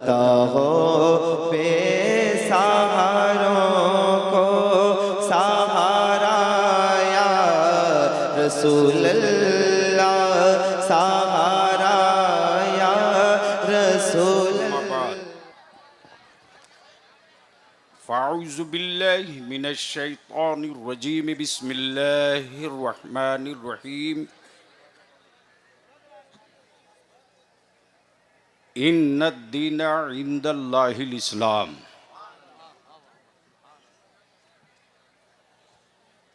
ता हो बेसहारों को सहारा या रसूल अल्लाह, सहारा या रसूल अल्लाह। फ़ाऊज़ु बिल्लाहि मिनश शैतानिर रजीम, बिस्मिल्लाहिर रहमानिर रहीम। इन्नद-दीन इंदल्लाहिल इस्लाम।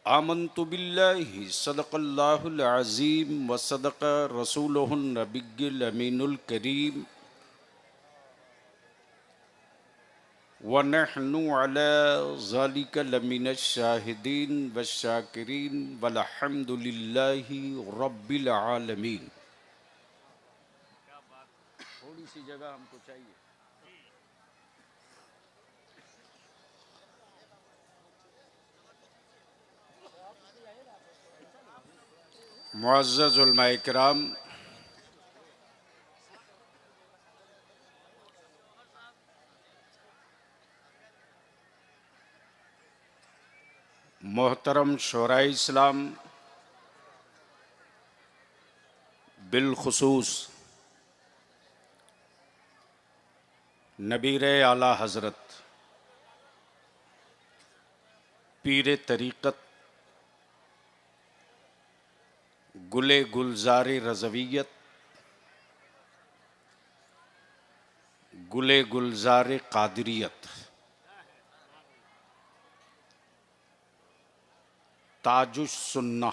आमन्तु बिल्लाहि सदक़ल्लाहुल अज़ीम व सदक़ रसूलुहुन नबिय्युल अमीनुल करीम व नहनु अला ज़ालिका लमिनश शाहिदीन वश्शाकिरीन वल्हम्दुलिल्लाहि रब्बिल आलमीन। थोड़ी सी जगह हमको चाहिए। मुअज़्ज़ज़ उलमाए किराम, मोहतरम शोराए इस्लाम, बिलखुसूस नबीर आला हज़रत पीर तरीक़त गुले गुलजार रज़वियत गुले गुलजार कादरियत ताजुस सुन्ना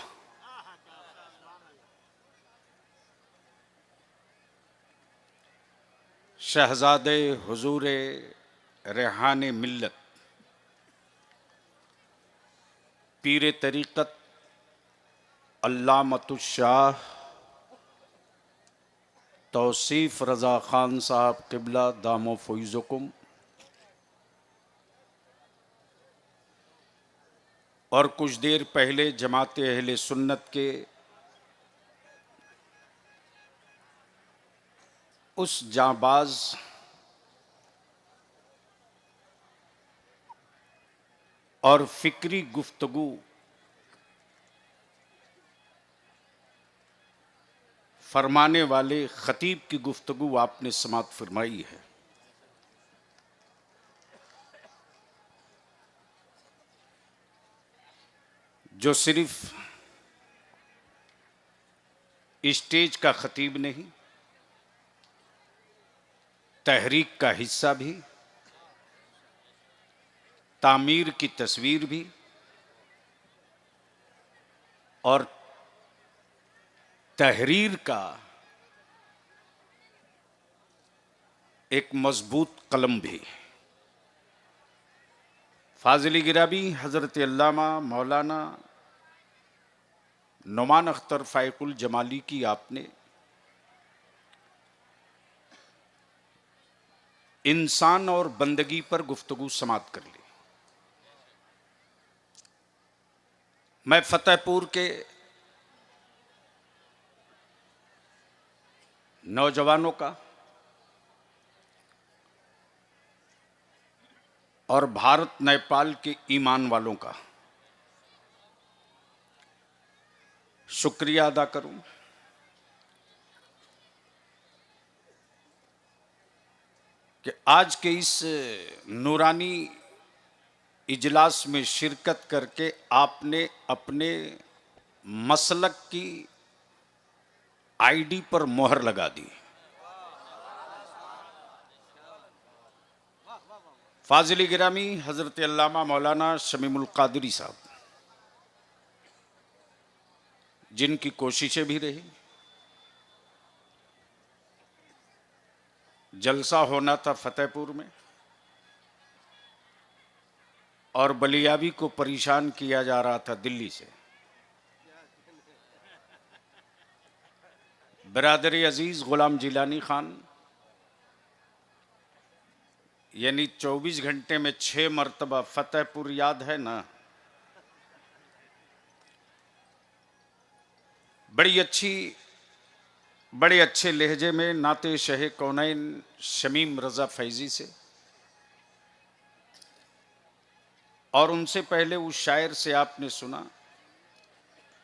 शहजादे हुजूर रेहान मिल्लत पीर तरीक़त अल्लामतुश्शाह तौसीफ़ रज़ा ख़ान साहब क़िबला दामो फ़ुइज़ुकुम और कुछ देर पहले जमात अहले सुन्नत के उस जांबाज और फिक्री गुफ्तगू फरमाने वाले ख़तीब की गुफ्तगू आपने समात फरमाई है। जो सिर्फ स्टेज का ख़तीब नहीं, तहरीक का हिस्सा भी, तामीर की तस्वीर भी और तहरीर का एक मजबूत कलम भी। फाजिल गिराबी हज़रत अल्लामा मौलाना नुमान अख्तर फ़ाइकुल जमाली की आपने इंसान और बंदगी पर गुफ्तगू समात कर ली। मैं फतेहपुर के नौजवानों का और भारत नेपाल के ईमान वालों का शुक्रिया अदा करूं कि आज के इस नूरानी इजलास में शिरकत करके आपने अपने मसलक की आईडी पर मोहर लगा दी। फाजिल गिरामी हज़रत अल्लामा मौलाना शमीमुल कादरी साहब, जिनकी कोशिशें भी रही, जलसा होना था फतेहपुर में और बलियाबी को परेशान किया जा रहा था दिल्ली से। बिरादरी अजीज गुलाम जिलानी खान यानी 24 घंटे में 6 मरतबा फतेहपुर याद है ना। बड़ी अच्छी बड़े अच्छे लहजे में नाते शहे कौनैन शमीम रजा फैजी से, और उनसे पहले उस शायर से आपने सुना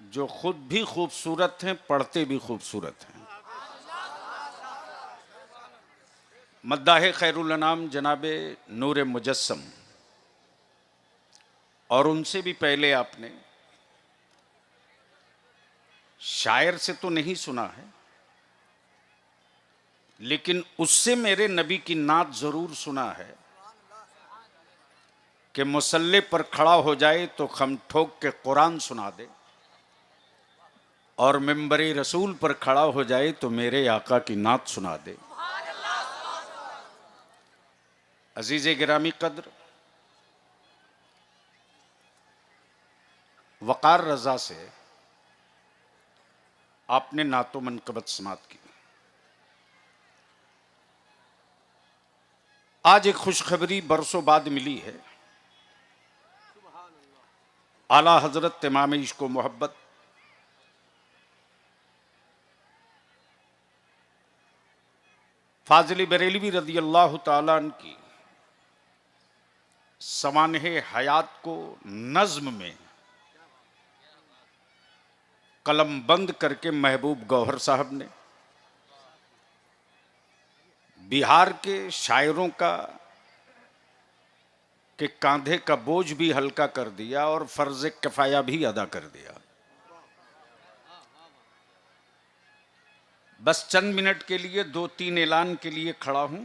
जो खुद भी खूबसूरत हैं, पढ़ते भी खूबसूरत हैं, मद्दाह खैरुल अनाम जनाबे नूर मुजस्सम। और उनसे भी पहले आपने शायर से तो नहीं सुना है, लेकिन उससे मेरे नबी की नात जरूर सुना है कि मुसल्ले पर खड़ा हो जाए तो खम ठोक के कुरान सुना दे, और मिंबरे रसूल पर खड़ा हो जाए तो मेरे आका की नात सुना दे। अजीज़े गिरामी कद्र, वक़ार रज़ा से आपने नातो मनक़बत समात की। आज एक खुशखबरी बरसों बाद मिली है। आला हजरत इमाम इश्क व मोहब्बत फाजिल बरेलवी रज़ी अल्लाह तआला अन्हु की सवानह हयात को नज्म में कलम बंद करके महबूब गौहर साहब ने बिहार के शायरों का के कांधे का बोझ भी हल्का कर दिया और फर्ज किफाया भी अदा कर दिया। बस चंद मिनट के लिए 2-3 ऐलान के लिए खड़ा हूं,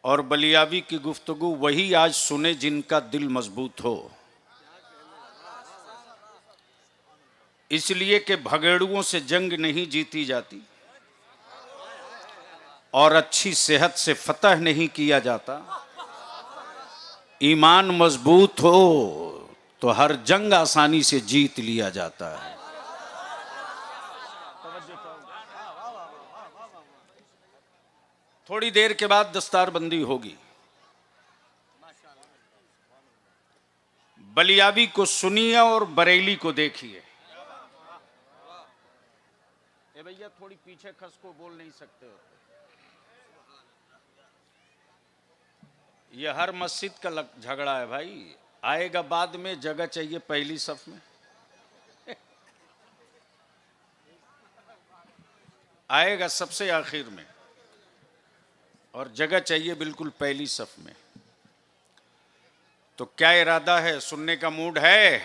और बलियावी की गुफ्तगू वही आज सुने जिनका दिल मजबूत हो, इसलिए कि भगेड़ुओं से जंग नहीं जीती जाती और अच्छी सेहत से फतह नहीं किया जाता। ईमान मजबूत हो तो हर जंग आसानी से जीत लिया जाता है। थोड़ी देर के बाद दस्तारबंदी होगी। बलियावी को सुनिए और बरेली को देखिए। ए भैया थोड़ी पीछे खस को बोल नहीं सकते हो। ये हर मस्जिद का झगड़ा है भाई। आएगा बाद में, जगह चाहिए पहली सफ में। आएगा सबसे आखिर में और जगह चाहिए बिल्कुल पहली सफ में। तो क्या इरादा है? सुनने का मूड है?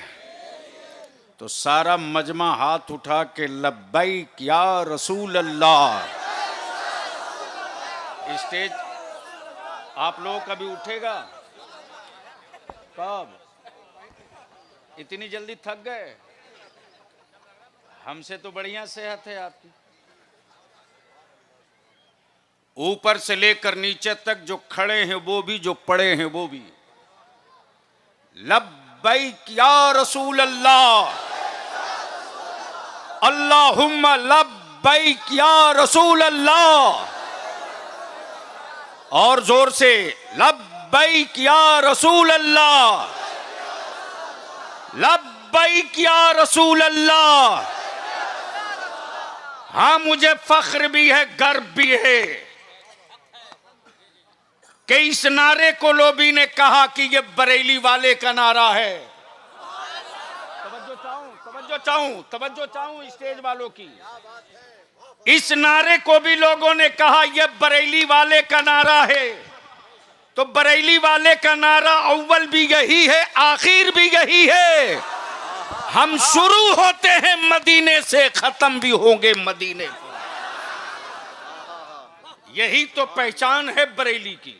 तो सारा मजमा हाथ उठा के लब्बैक या रसूल अल्लाह। स्टेज आप लोगों का भी उठेगा? कब? इतनी जल्दी थक गए? हमसे तो बढ़िया सेहत है आपकी। ऊपर से लेकर नीचे तक जो खड़े हैं वो भी, जो पड़े हैं वो भी। लब्बैक या रसूल अल्लाह, अल्लाहुम्मा लब्बैक या रसूल अल्लाह। और जोर से लब्बैक या रसूल अल्लाह, लब्बैक या रसूल अल्लाह। हाँ, मुझे फख्र भी है, गर्व भी है कि इस नारे को लोबी ने कहा कि ये बरेली वाले का नारा है। तवज्जो चाहूं स्टेज वालों की। इस नारे को भी लोगों ने कहा ये बरेली वाले का नारा है। तो बरेली वाले का नारा अव्वल भी यही है, आखिर भी यही है। हम शुरू होते हैं मदीने से, खत्म भी होंगे मदीने से। यही तो पहचान है बरेली की,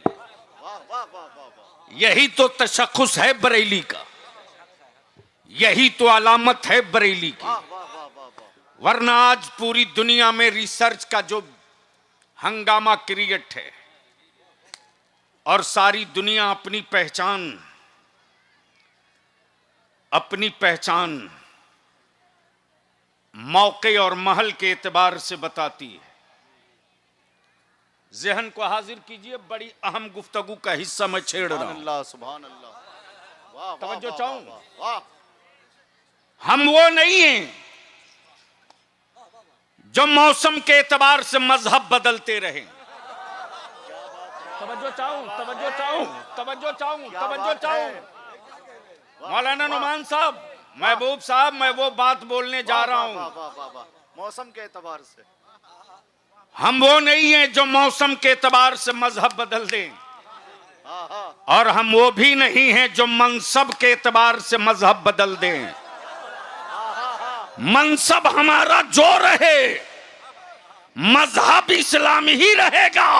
यही तो तशख्खुस है बरेली का, यही तो अलामत है बरेली की। वरना आज पूरी दुनिया में रिसर्च का जो हंगामा क्रिएट है और सारी दुनिया अपनी पहचान मौके और महल के एतबार से बताती है। ज़हन को हाजिर कीजिए, बड़ी अहम गुफ्तगू का हिस्सा मैं छेड़ रहा हूं। सुभान अल्लाह। तवज्जो चाहूं। हम वो नहीं हैं जो मौसम के एतबार से मजहब बदलते रहे। तवज्जो चाहूं। मौलाना नुमान साहब, महबूब साहब, मैं वो बात बोलने जा रहा हूं। मौसम के एतबार से हम वो नहीं है जो मौसम के एतबार से मजहब बदल दें, और हम वो भी नहीं है जो मनसब के एतबार से मजहब बदल दें। मनसब हमारा जो रहे, मजहब इस्लाम ही रहेगा,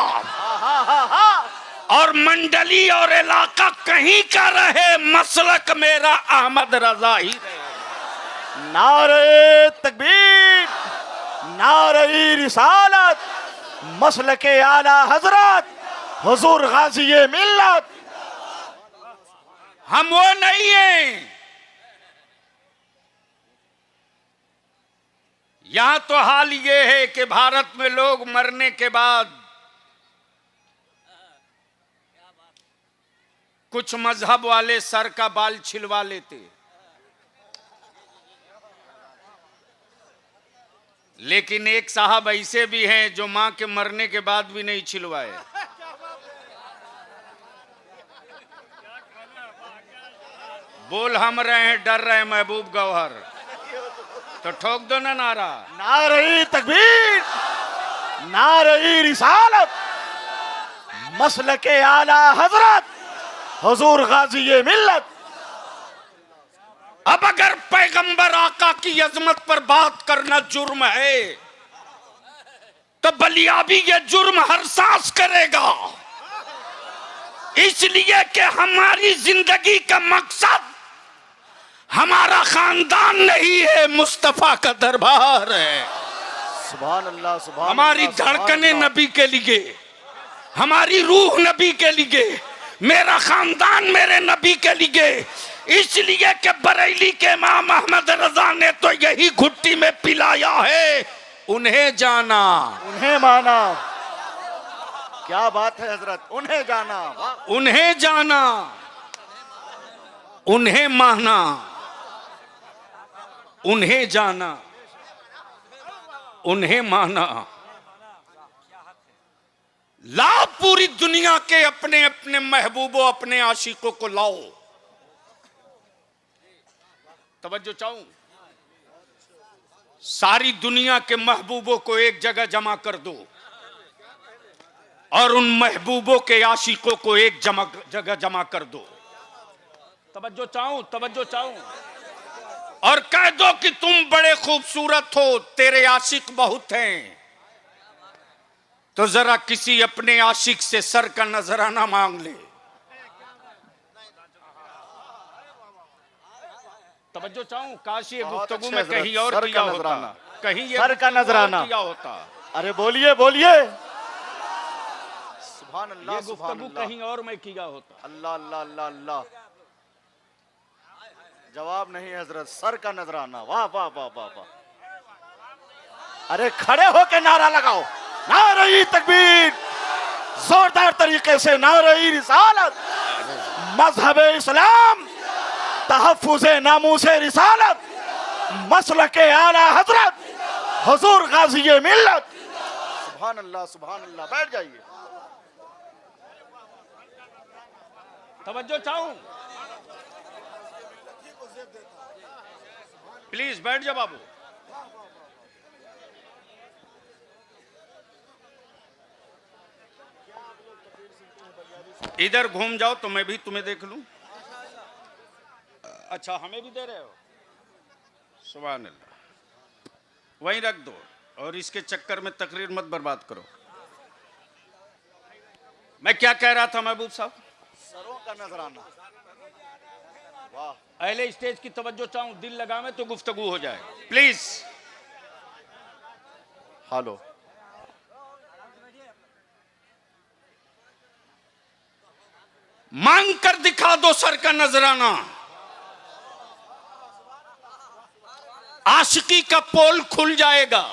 और मंडली और इलाका कहीं का रहे, मसलक मेरा अहमद रजा ही रहे। नारे तकबीर, नारे रिसालत, मसलके आला हजरत हुजूर गाजी मिल्लत। हम वो नहीं हैं। यहां तो हाल ये है कि भारत में लोग मरने के बाद कुछ मजहब वाले सर का बाल छिलवा लेते, लेकिन एक साहब ऐसे भी हैं जो मां के मरने के बाद भी नहीं छिलवाए। बोल हम रहे हैं, डर रहे हैं महबूब गौहर, तो ठोक दो ना नारा। नारे तकबीर, नारे रिसालत, मसलके आला हजरत हुजूर गाजी मिल्लत। अब अगर पैगंबर आका की अजमत पर बात करना जुर्म है, तो बलियाबी ये जुर्म हर सांस करेगा, इसलिए कि हमारी जिंदगी का मकसद हमारा खानदान नहीं है, मुस्तफा का दरबार है। सुभान अल्लाह, सुभान हमारी अल्लाह, धड़कने सुभान नबी के लिए, हमारी रूह नबी के लिए, मेरा खानदान मेरे नबी के लिए। इसलिए कि बरेली के इमाम अहमद रजा ने तो यही घुट्टी में पिलाया है, उन्हें जाना, उन्हें माना। क्या बात है हजरत, उन्हें जाना, उन्हें जाना, उन्हें माना, उन्हें जाना, उन्हें माना। लाओ पूरी दुनिया के अपने अपने महबूबों, अपने आशिकों को लाओ। तवज्जो चाहूं, सारी दुनिया के महबूबों को एक जगह जमा कर दो, और उन महबूबों के आशिकों को एक जगह जमा कर दो। तवज्जो चाहूं, और कह दो कि तुम बड़े खूबसूरत हो, तेरे आशिक बहुत हैं, तो जरा किसी अपने आशिक से सर का नजराना मांग ले। तवज्जो चाहूं, काश ये गुफ्तगू में कहीं और किया होता, कहीं ये सर का नजराना किया होता। अरे बोलिए बोलिए, सुभान अल्लाह, ये गुफ्तगू कहीं और में किया होता। अल्लाह अल्लाह अल्लाह अल्लाह। जवाब नहीं हजरत, सर का नजराना। वाह वाह वाह वाह वाह। अरे खड़े होके नारा लगाओ, नारे तकबीर, जोरदार तरीके से नारे रिसालत, मजहब इस्लाम, तहफ्फुज़े नामूसे रिसालत, मसलके आला हजरत हुजूर गाज़ी मिल्लत। सुभान अल्लाह, सुभान अल्लाह। बैठ जाइए। तवज्जो चाहूं, प्लीज बैठ जा बाबू। इधर घूम जाओ तो मैं भी तुम्हें देख लूं। अच्छा, हमें भी दे रहे हो? सुभान अल्लाह। वहीं रख दो, और इसके चक्कर में तकरीर मत बर्बाद करो। मैं क्या कह रहा था महबूब साहब? सरों का नजराना। वाह। अहले स्टेज की तवज्जो चाहूं, दिल लगावे तो गुफ्तगू हो जाए, प्लीज। हेलो। मांग कर दिखा दो सर का नजराना। आशिकी का पोल खुल जाएगा,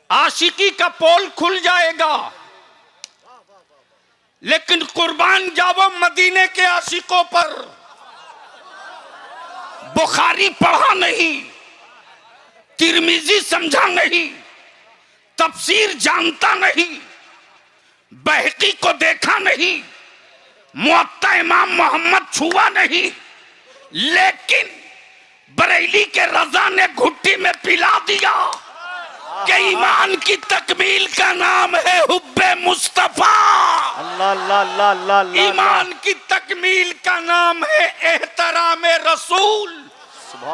आशिकी का पोल खुल जाएगा। लेकिन कुर्बान जावो मदीने के आशिकों पर। बुखारी पढ़ा नहीं, तिरमिजी समझा नहीं, तफसीर जानता नहीं, बहकी को देखा नहीं, मुअत्ता इमाम मोहम्मद छुआ नहीं, लेकिन बरेली के रजा ने घुट्टी में पिला दिया कि ईमान की तकमील का नाम है हुब्बे मुस्तफा। अल्लाह अल्लाह अल्लाह अल्लाह अल्लाह। ईमान की तकमील का नाम है एहतराम रसूल।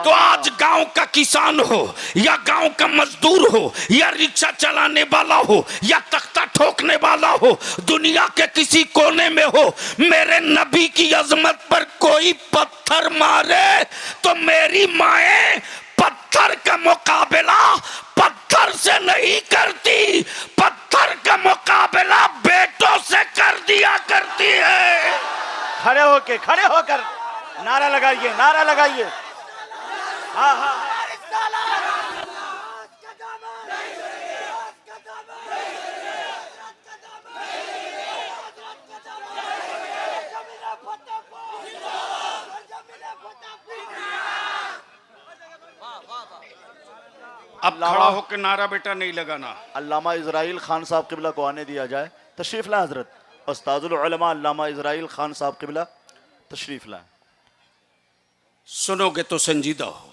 तो आज गांव का किसान हो या गांव का मजदूर हो या रिक्शा चलाने वाला हो या तख्ता ठोकने वाला हो, दुनिया के किसी कोने में हो, मेरे नबी की अजमत पर कोई पत्थर मारे तो मेरी माएं पत्थर का मुकाबला पत्थर से नहीं करती, पत्थर का मुकाबला बेटों से कर दिया करती है। खड़े होकर नारा लगाइए, नारा लगाइए। हाँ हाँ अब खड़ा होकर नारा बेटा नहीं लगाना। अल्लामा इजराइल खान साहब किबला को आने दिया जाए। तशरीफ लाए हजरत उस्ताजुल उलमा अल्लामा इजराइल खान साहब किबला तशरीफ लाए। सुनोगे तो संजीदा हो,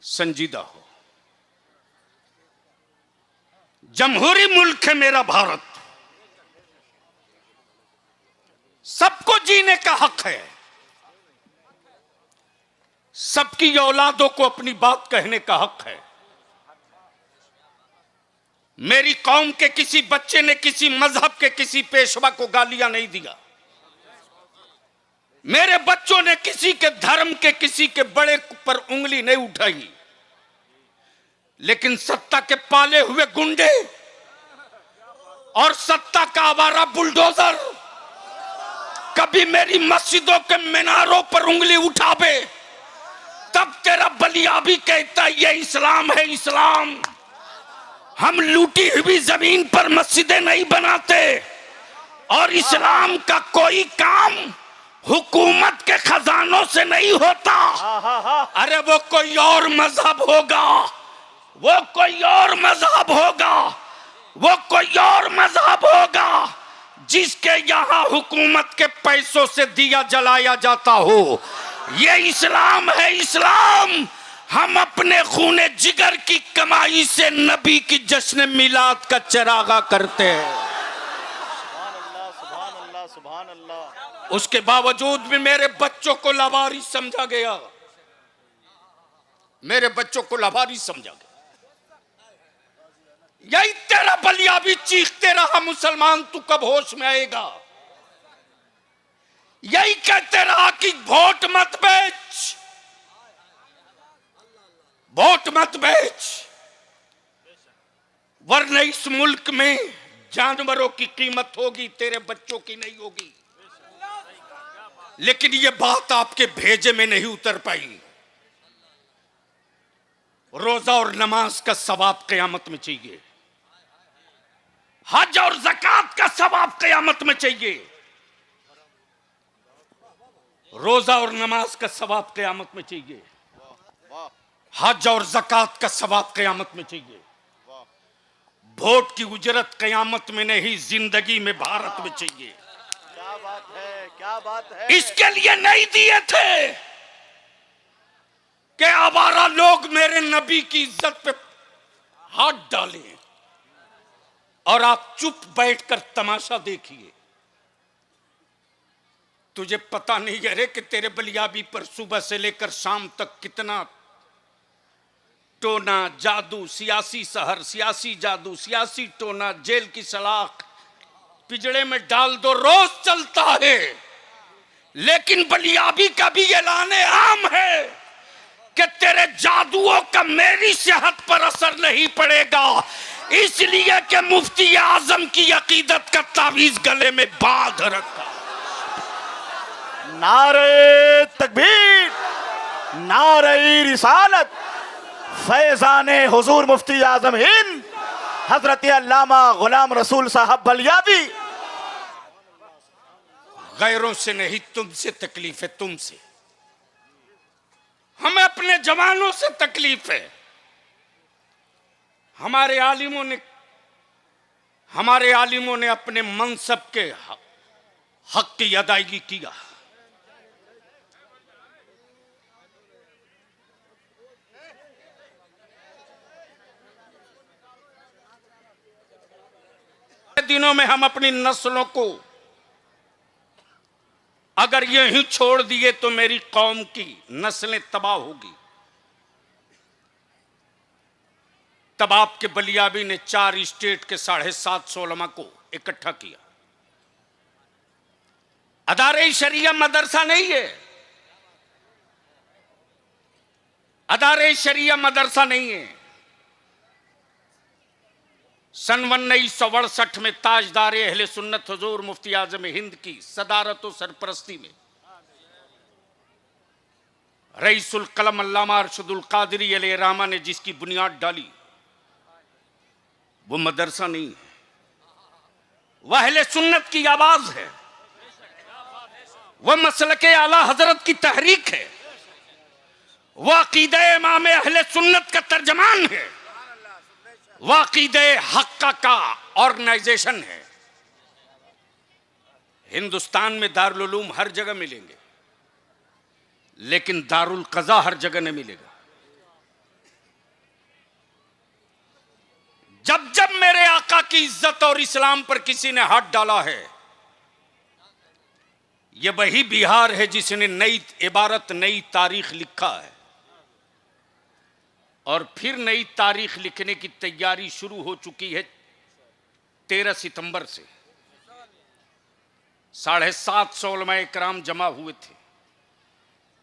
संजीदा हो। जमहूरी मुल्क है मेरा भारत, सबको जीने का हक है, सबकी औलादों को अपनी बात कहने का हक है। मेरी कौम के किसी बच्चे ने किसी मजहब के किसी पेशवा को गालियां नहीं दिया, मेरे बच्चों ने किसी के धर्म के किसी के बड़े पर उंगली नहीं उठाई, लेकिन सत्ता के पाले हुए गुंडे और सत्ता का आवारा बुलडोजर कभी मेरी मस्जिदों के मीनारों पर उंगली उठावे तब तेरा बलिया भी कहता ये इस्लाम है, इस्लाम। हम लूटी हुई जमीन पर मस्जिदें नहीं बनाते और इस्लाम का कोई काम हुकूमत के खजानों से नहीं होता। अरे वो कोई और मजहब होगा, वो कोई और मजहब होगा, वो कोई और मजहब होगा जिसके यहाँ हुकूमत के पैसों से दिया जलाया जाता हो। ये इस्लाम है, इस्लाम। हम अपने खूने जिगर की कमाई से नबी की जश्न मिलाद का चरागा करते हैं। सुभान अल्लाह, सुभान अल्लाह। उसके बावजूद भी मेरे बच्चों को लावारिस समझा गया, मेरे बच्चों को लावारिस समझा गया। यही तेरा बलिया भी चीखते रहा, मुसलमान तू कब होश में आएगा। यही कहते रहा कि वोट मत बेच, वोट मत बेच, वरना इस मुल्क में जानवरों की कीमत होगी, तेरे बच्चों की नहीं होगी। लेकिन यह बात आपके भेजे में नहीं उतर पाई। रोजा और नमाज का सवाब क़यामत में चाहिए, हज और ज़कात का सवाब क़यामत में चाहिए। रोजा और नमाज का सवाब क़यामत में चाहिए, हज और ज़कात का सवाब क़यामत में चाहिए। वोट की उजरत क़यामत में नहीं, जिंदगी में भारत में चाहिए। क्या बात है, क्या बात है। इसके लिए नहीं दिए थे कि आवारा लोग मेरे नबी की इज्जत पे हाथ डालें और आप चुप बैठकर तमाशा देखिए। तुझे पता नहीं है रे कि तेरे बलियाबी पर सुबह से लेकर शाम तक कितना टोना, जादू, सियासी सहर, सियासी जादू, सियासी टोना, जेल की सलाख, पिजड़े में डाल दो, रोज चलता है। लेकिन बलियाबी का भी ऐलान आम है कि तेरे जादुओं का मेरी सेहत पर असर नहीं पड़ेगा, इसलिए कि मुफ्ती आजम की अकीदत का तावीज गले में बांध रखा। नारे तकबीर, नारे रिसालत, फैजाने हुजूर मुफ्ती आजम हिंद हजरत अल्लामा गुलाम रसूल साहब बलियाबी। गैरों से नहीं, तुमसे तकलीफ है, तुमसे। हमें अपने जवानों से तकलीफ है। हमारे आलिमों ने अपने मनसब के हक की अदायगी किया। दिनों में हम अपनी नस्लों को अगर यहीं छोड़ दिए तो मेरी कौम की नस्लें तबाह होगी। तब आपके बलियाबी ने 4 स्टेट के 750 उलमा को इकट्ठा किया। अदारे शरिया मदरसा नहीं है, अदारे शरिया मदरसा नहीं है। सन 1968 में ताजदार अहले सुन्नत हुजूर मुफ्ती आजम हिंद की सदारत और सरपरस्ती में रईसुल कलम अल्लामा अरशदुल कादरी अलैहि रहमा ने जिसकी बुनियाद डाली, वो मदरसा नहीं है, वह अहले सुन्नत की आवाज है, वह मसलके आला हजरत की तहरीक है, वह अकीदे इमाम अहले सुन्नत का तर्जमान है, वह अकीदे हक्का का ऑर्गेनाइजेशन है। हिंदुस्तान में दारुल उलूम हर जगह मिलेंगे, लेकिन दारुल कज़ा हर जगह नहीं मिलेगा। जब जब मेरे आका की इज्जत और इस्लाम पर किसी ने हाथ डाला है, यह वही बिहार है जिसने नई इबारत, नई तारीख लिखा है और फिर नई तारीख लिखने की तैयारी शुरू हो चुकी है। 13 सितंबर से 750 उलमा इकराम जमा हुए थे।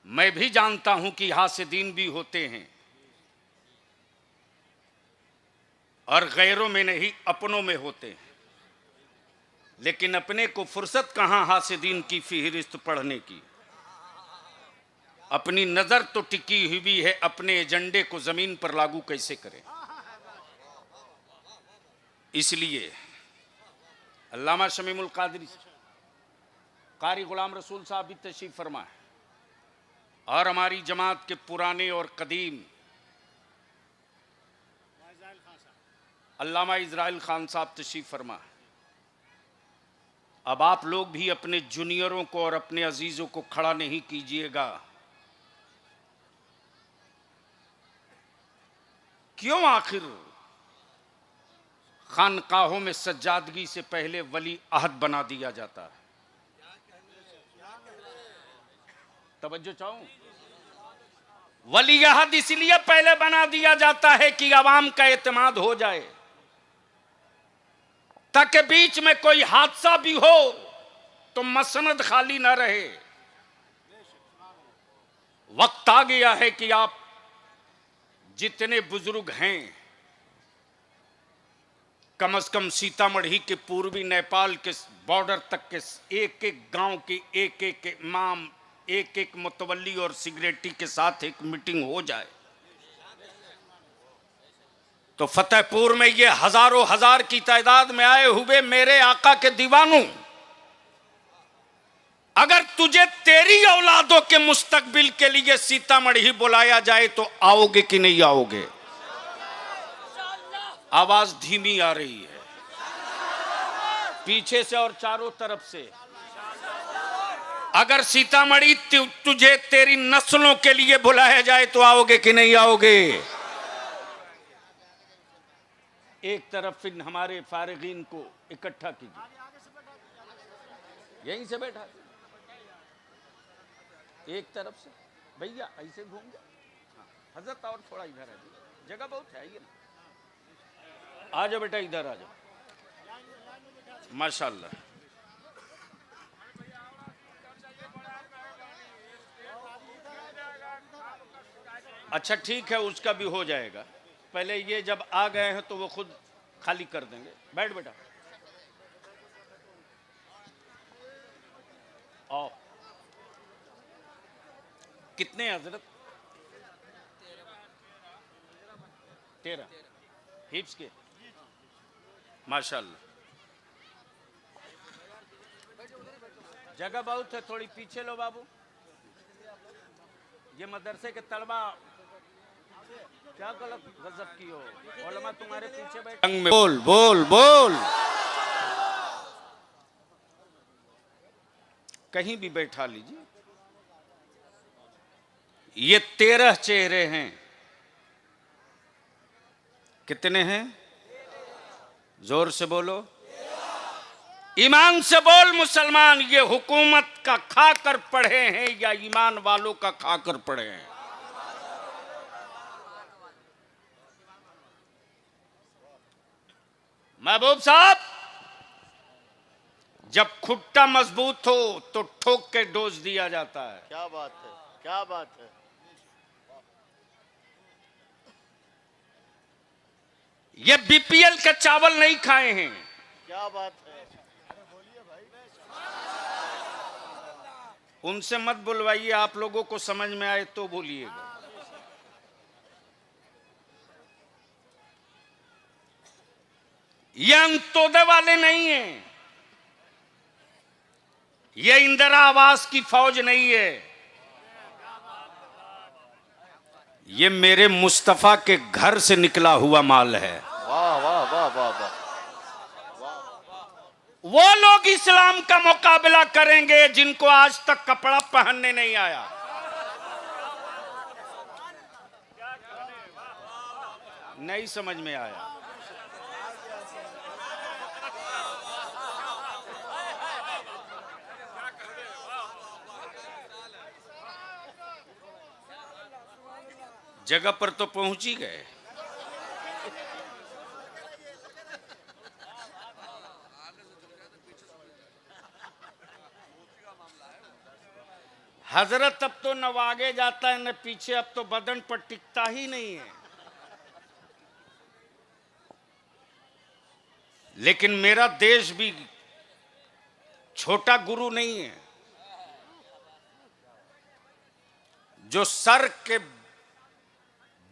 मैं भी जानता हूं कि हासिदीन भी होते हैं और गैरों में नहीं, अपनों में होते हैं, लेकिन अपने को फुर्सत कहां हासिदीन की फिहरिस्त पढ़ने की। अपनी नजर तो टिकी हुई है, अपने एजेंडे को जमीन पर लागू कैसे करें। इसलिए अल्लामा शमीमुल कादरी कारी गुलाम रसूल साहब भी तशरीफ फरमा है और हमारी जमात के पुराने और कदीम अल्लामा इज़राइल खान साहब तशरीफ फरमा है। अब आप लोग भी अपने जूनियरों को और अपने अजीजों को खड़ा नहीं कीजिएगा। क्यों आखिर खानकाहों में सज्जादगी से पहले वली अहद बना दिया जाता है? तवज्जो चाहूं, वली अहद इसलिए पहले बना दिया जाता है कि आवाम का एतमाद हो जाए, ताकि बीच में कोई हादसा भी हो तो मसनद खाली ना रहे। वक्त आ गया है कि आप जितने बुजुर्ग हैं, कम से कम सीतामढ़ी के पूर्वी नेपाल के बॉर्डर तक के एक एक गांव के एक एक इमाम, एक एक मुतवल्ली और सिगरेटी के साथ एक मीटिंग हो जाए तो फतेहपुर में ये हजारों हजार की तादाद में आए हुए मेरे आका के दीवानों, अगर तुझे तेरी औलादों के मुस्तकबिल के लिए सीतामढ़ी बुलाया जाए तो आओगे कि नहीं आओगे? आवाज धीमी आ रही है पीछे से और चारों तरफ से। अगर सीतामढ़ी तुझे तेरी नस्लों के लिए बुलाया जाए तो आओगे कि नहीं आओगे? एक तरफ इन हमारे फारिगीन को इकट्ठा कीजिए, यहीं से बैठा एक तरफ से भैया ऐसे घूम जाओ। हाँ, हजरत और थोड़ा इधर आ जाओ, जगह बहुत है ये ना। आ जाओ बेटा, इधर आ जाओ। माशाल्लाह। अच्छा ठीक है, उसका भी हो जाएगा। पहले ये जब आ गए हैं तो वो खुद खाली कर देंगे। बैठ बेटा। आओ। कितने हजरत? 13 हिप्स के। माशाल्लाह। जगह बहुत है, थोड़ी पीछे लो बाबू। ये मदरसे के तलबा क्या गलत गजब की हो, उलमा तुम्हारे पीछे बैठे। बोल बोल बोल, कहीं भी बैठा लीजिए। ये 13 चेहरे हैं। कितने हैं? जोर से बोलो, ईमान से बोल मुसलमान। ये हुकूमत का खाकर पढ़े हैं या ईमान वालों का खाकर पढ़े हैं? महबूब साहब, जब खुट्टा मजबूत हो तो ठोक के डोज दिया जाता है। क्या बात है, क्या बात है। ये बीपीएल के चावल नहीं खाए हैं। क्या बात है। उनसे मत बुलवाइए, आप लोगों को समझ में आए तो बोलिएगा। ये अंत्योदय वाले नहीं हैं, ये इंदिरा आवास की फौज नहीं है, ये मेरे मुस्तफा के घर से निकला हुआ माल है। वाह वाह वाह वाह वाह। वो लोग इस्लाम का मुकाबला करेंगे जिनको आज तक कपड़ा पहनने नहीं आया। नहीं समझ में आया। जगह पर तो पहुंच ही गए। हजरत अब तो न आगे जाता है न पीछे, अब तो बदन पर टिकता ही नहीं है। लेकिन मेरा देश भी छोटा गुरु नहीं है। जो सर के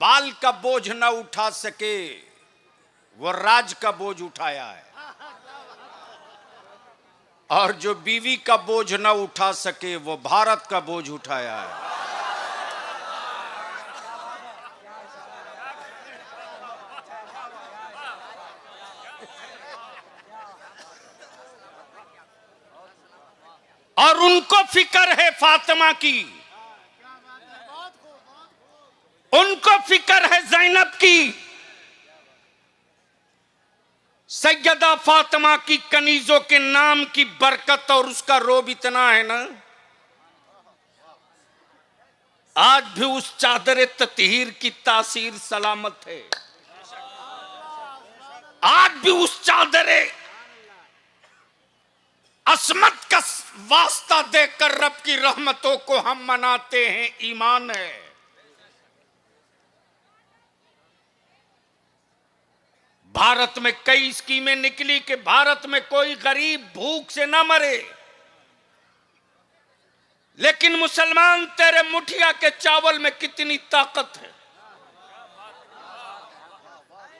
बाल का बोझ न उठा सके वो राज का बोझ उठाया है, और जो बीवी का बोझ न उठा सके वो भारत का बोझ उठाया है। और उनको फिक्र है फातिमा की, उनको फिक्र है ज़ैनब की। सैयदा फातिमा की कनीजों के नाम की बरकत और उसका रोब इतना है ना, आज भी उस चादर ततहीर की तासीर सलामत है। आज भी उस चादर असमत का वास्ता देकर रब की रहमतों को हम मनाते हैं। ईमान है। भारत में कई स्कीमें निकली कि भारत में कोई गरीब भूख से ना मरे, लेकिन मुसलमान तेरे मुठिया के चावल में कितनी ताकत है,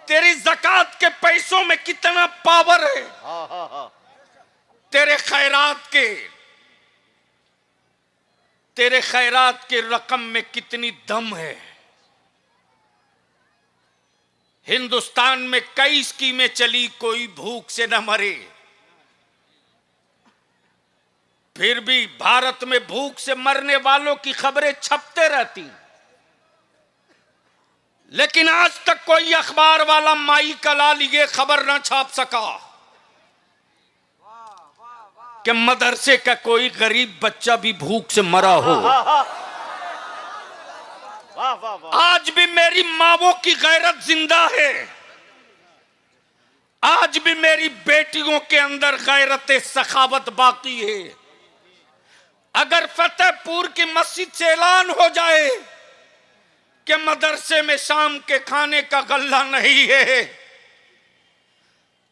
तेरी ज़कात के पैसों में कितना पावर है, तेरे खैरात के रकम में कितनी दम है। हिंदुस्तान में कई स्कीमें चली, कोई भूख से न मरे, फिर भी भारत में भूख से मरने वालों की खबरें छपते रहती, लेकिन आज तक कोई अखबार वाला माई का लाल ये खबर ना छाप सका कि मदरसे का कोई गरीब बच्चा भी भूख से मरा हो। आज भी मेरी मावों की गैरत जिंदा है, आज भी मेरी बेटियों के अंदर गैरत सखावत बाकी है। अगर फतेहपुर की मस्जिद से ऐलान हो जाए कि मदरसे में शाम के खाने का गल्ला नहीं है,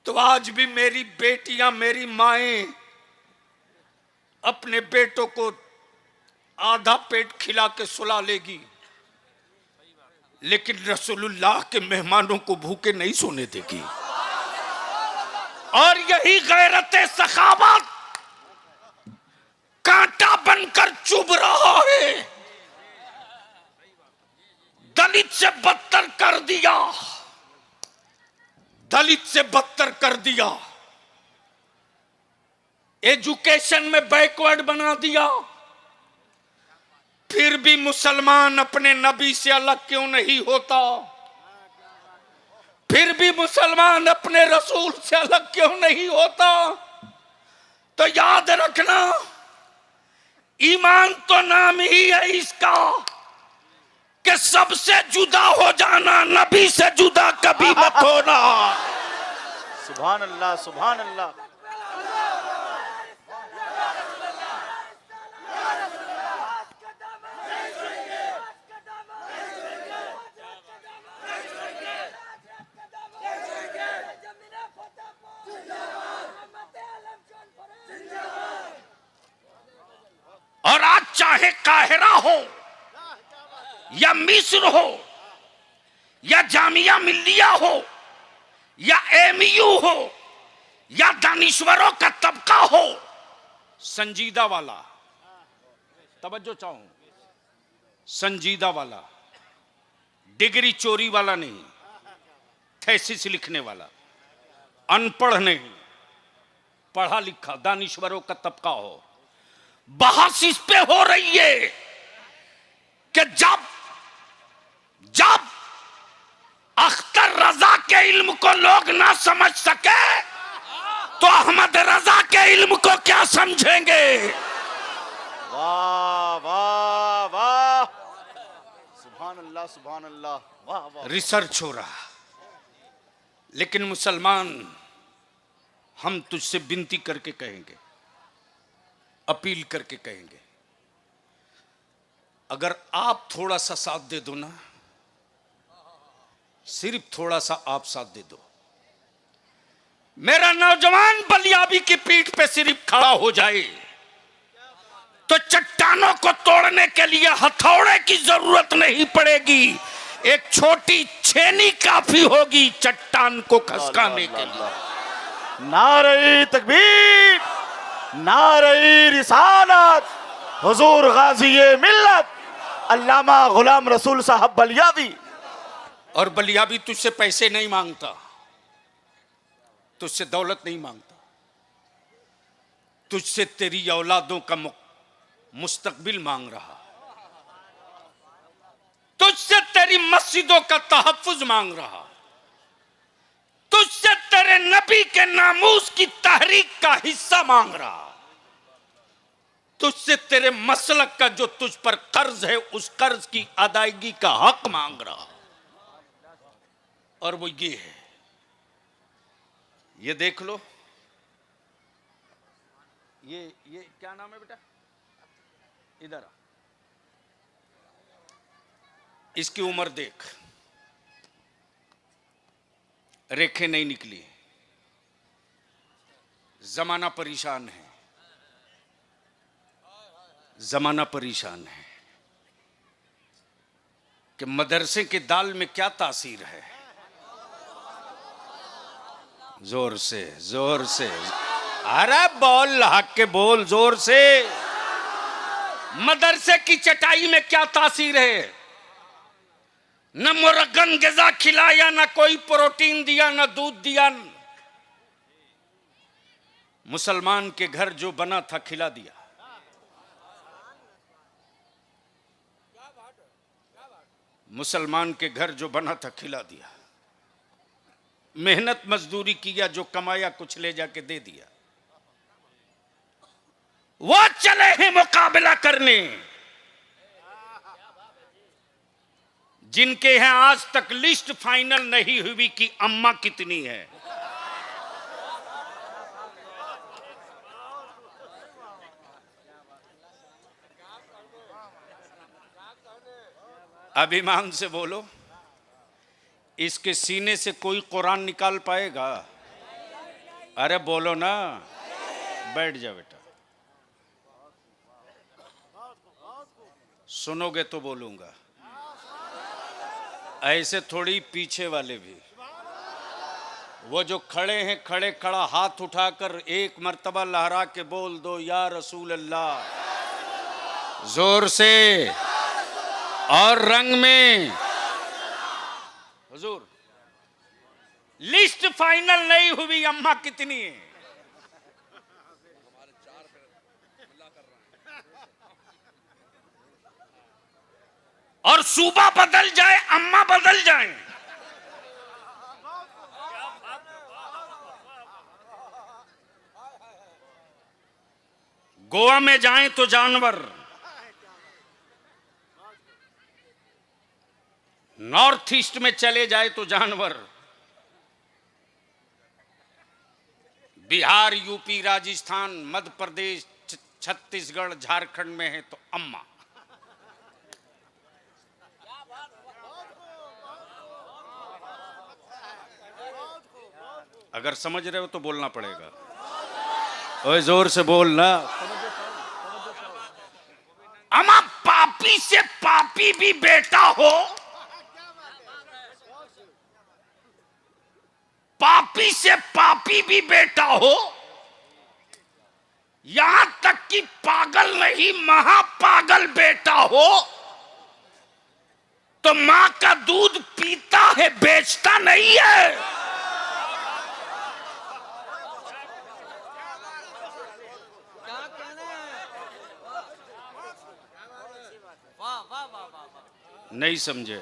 तो आज भी मेरी बेटियां, मेरी माएं अपने बेटों को आधा पेट खिला के सुला लेगी, लेकिन रसूलुल्लाह के मेहमानों को भूखे नहीं सोने देगी। और यही गैरत सखावत कांटा बनकर चुभ रहा है। दलित से बदतर कर दिया, दलित से बदतर कर दिया, एजुकेशन में बैकवर्ड बना दिया। फिर भी मुसलमान अपने नबी से अलग क्यों नहीं होता? फिर भी मुसलमान अपने रसूल से अलग क्यों नहीं होता? तो याद रखना, ईमान तो नाम ही है इसका कि सबसे जुदा हो जाना, नबी से जुदा कभी मत होना। सुभान अल्लाह, सुभान अल्लाह। और आज चाहे काहिरा हो या मिस्र हो या जामिया मिल्लिया हो या एमयू हो या दानिश्वरों का तबका हो, संजीदा वाला, तवज्जो चाहूं, संजीदा वाला, डिग्री चोरी वाला नहीं, थेसिस लिखने वाला, अनपढ़ नहीं, पढ़ा लिखा दानिश्वरों का तबका हो। बहस इस पे हो रही है कि जब जब अख्तर रजा के इल्म को लोग ना समझ सके तो अहमद रजा के इल्म को क्या समझेंगे? वाह वाह वाह, सुभान अल्लाह, सुभान अल्लाह, वाह वाह। रिसर्च हो रहा, लेकिन मुसलमान, हम तुझसे विनती करके कहेंगे, अपील करके कहेंगे, अगर आप थोड़ा सा साथ दे दो ना, सिर्फ थोड़ा सा आप साथ दे दो, मेरा नौजवान बलियाबी की पीठ पे सिर्फ खड़ा हो जाए तो चट्टानों को तोड़ने के लिए हथौड़े की जरूरत नहीं पड़ेगी, एक छोटी छेनी काफी होगी चट्टान को खसकाने के लिए। नारे तकबीर, नारे रिसालत, हुजूर गाजी मिल्लत अल्लामा गुलाम रसूल साहब बलियाबी। और बलियाबी तुझसे पैसे नहीं मांगता, तुझसे दौलत नहीं मांगता, तुझसे तेरी औलादों का मुस्तकबिल मांग रहा, तुझसे तेरी मस्जिदों का तहफ्फुज मांग रहा, तुझसे तेरे नबी के नामूस की तहरीक का हिस्सा मांग रहा, तुझसे तेरे मसलक का जो तुझ पर कर्ज है उस कर्ज की अदायगी का हक मांग रहा। और वो ये है, ये देख लो, ये क्या नाम है बेटा, इधर आ, इसकी उम्र देख, रेखे नहीं निकली, जमाना परेशान है, जमाना परेशान है कि मदरसे के दाल में क्या तासीर है। जोर से, जोर से, अरे बोल, हक के बोल, जोर से। मदरसे की चटाई में क्या तासीर है? न मुरगन ग़िज़ा खिलाया, न कोई प्रोटीन दिया, न दूध दिया। मुसलमान के घर जो बना था खिला दिया। मुसलमान के घर जो बना था खिला दिया। मेहनत मजदूरी किया, जो कमाया कुछ ले जाके दे दिया। वो चले हैं मुकाबला करने जिनके यहां आज तक लिस्ट फाइनल नहीं हुई कि अम्मा कितनी है। अब ईमान से बोलो, इसके सीने से कोई कुरान निकाल पाएगा? अरे बोलो ना, बैठ जा बेटा, सुनोगे तो बोलूंगा। ऐसे थोड़ी पीछे वाले भी, वो जो खड़े हैं, खड़े खड़ा हाथ उठाकर एक मर्तबा लहरा के बोल दो, या रसूल अल्लाह, जोर से और रंग में हुजूर, लिस्ट फाइनल नहीं हुई, अम्मा कितनी है? और सूबा बदल जाए, अम्मा बदल जाए। गोवा में जाएं तो जानवर, नॉर्थ ईस्ट में चले जाए तो जानवर, बिहार, यूपी, राजस्थान, मध्य प्रदेश, छत्तीसगढ़, झारखंड में है तो अम्मा। अगर समझ रहे हो तो बोलना पड़ेगा। ओए जोर से बोलना। अम्मा पापी से पापी भी बेटा हो, पापी से पापी भी बेटा हो, यहां तक कि पागल नहीं महापागल बेटा हो, तो मां का दूध पीता है, बेचता नहीं है। नहीं समझे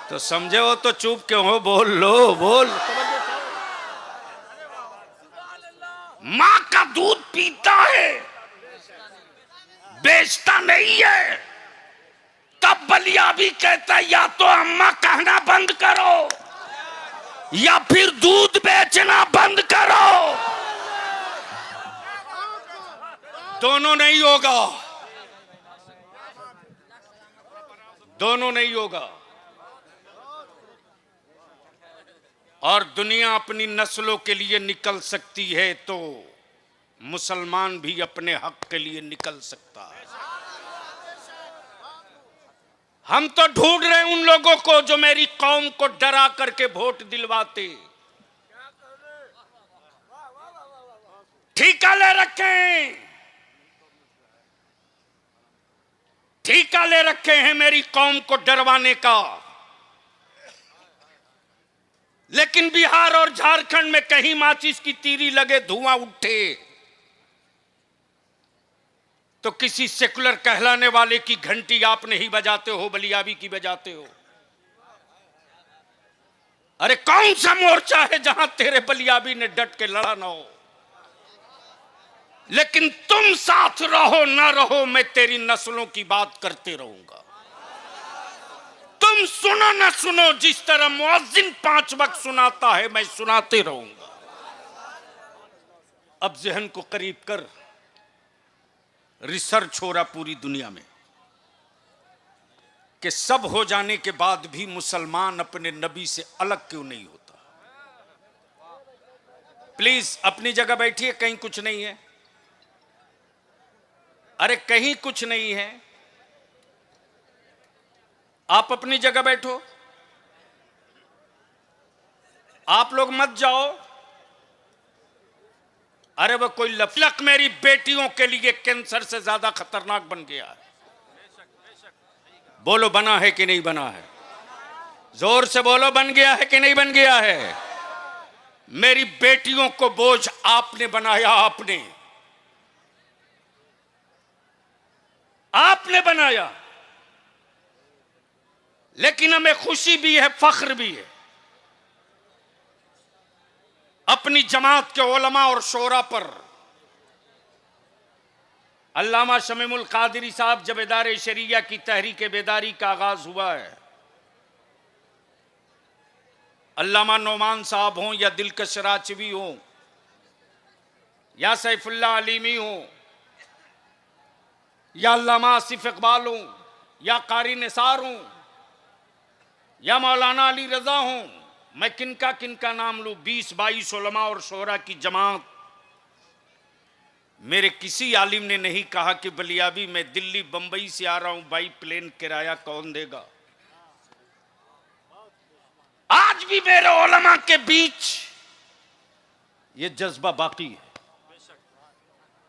तो समझे हो तो चुप क्यों हो? बोल लो, बोल। मां का दूध पीता है, बेचता नहीं है। तब बलिया भी कहता या तो अम्मा कहना बंद करो या फिर दूध बेचना बंद करो। दोनों नहीं होगा, दोनों नहीं होगा। और दुनिया अपनी नस्लों के लिए निकल सकती है तो मुसलमान भी अपने हक के लिए निकल सकता है। हम तो ढूंढ रहे हैं उन लोगों को जो मेरी कौम को डरा करके वोट दिलवाते। ठेका ले रखे हैं, ठेका ले रखे हैं मेरी कौम को डरवाने का। लेकिन बिहार और झारखंड में कहीं माचिस की तीरी लगे, धुआं उठे तो किसी सेकुलर कहलाने वाले की घंटी आप नहीं बजाते हो, बलियाबी की बजाते हो। अरे कौन सा मोर्चा है जहां तेरे बलियाबी ने डट के लड़ा ना हो? लेकिन तुम साथ रहो ना रहो, मैं तेरी नस्लों की बात करते रहूंगा। तुम सुनो ना सुनो, जिस तरह मुअज्जिन 5 वक्त सुनाता है मैं सुनाते रहूंगा। अब जहन को करीब कर, रिसर्च हो रहा पूरी दुनिया में कि सब हो जाने के बाद भी मुसलमान अपने नबी से अलग क्यों नहीं होता। प्लीज अपनी जगह बैठिए, कहीं कुछ नहीं है। अरे कहीं कुछ नहीं है, आप अपनी जगह बैठो, आप लोग मत जाओ। अरे वो कोई लफलक मेरी बेटियों के लिए कैंसर से ज्यादा खतरनाक बन गया है। बोलो बना है कि नहीं बना है? जोर से बोलो, बन गया है कि नहीं बन गया है? मेरी बेटियों को बोझ आपने बनाया, आपने बनाया। लेकिन हमें खुशी भी है, फख्र भी है अपनी जमात के उलमा और शोरा पर। अल्लामा शमीमुल कादरी साहब जब इदारे शरिया की तहरीक बेदारी का आगाज हुआ है, अल्लामा नौमान साहब हों या दिलकश राचवी हों या सैफुल्लाह अलीमी हों या अल्लामा आसिफ इकबाल हों या कारी निसार हों या मौलाना अली रजा हों, मैं किनका नाम लूं? 20-22 उलमा और शोरा की जमात। मेरे किसी आलिम ने नहीं कहा कि बलियाबी मैं दिल्ली बंबई से आ रहा हूं, बाई प्लेन किराया कौन देगा। आज भी मेरे उलमा के बीच ये जज्बा बाकी है।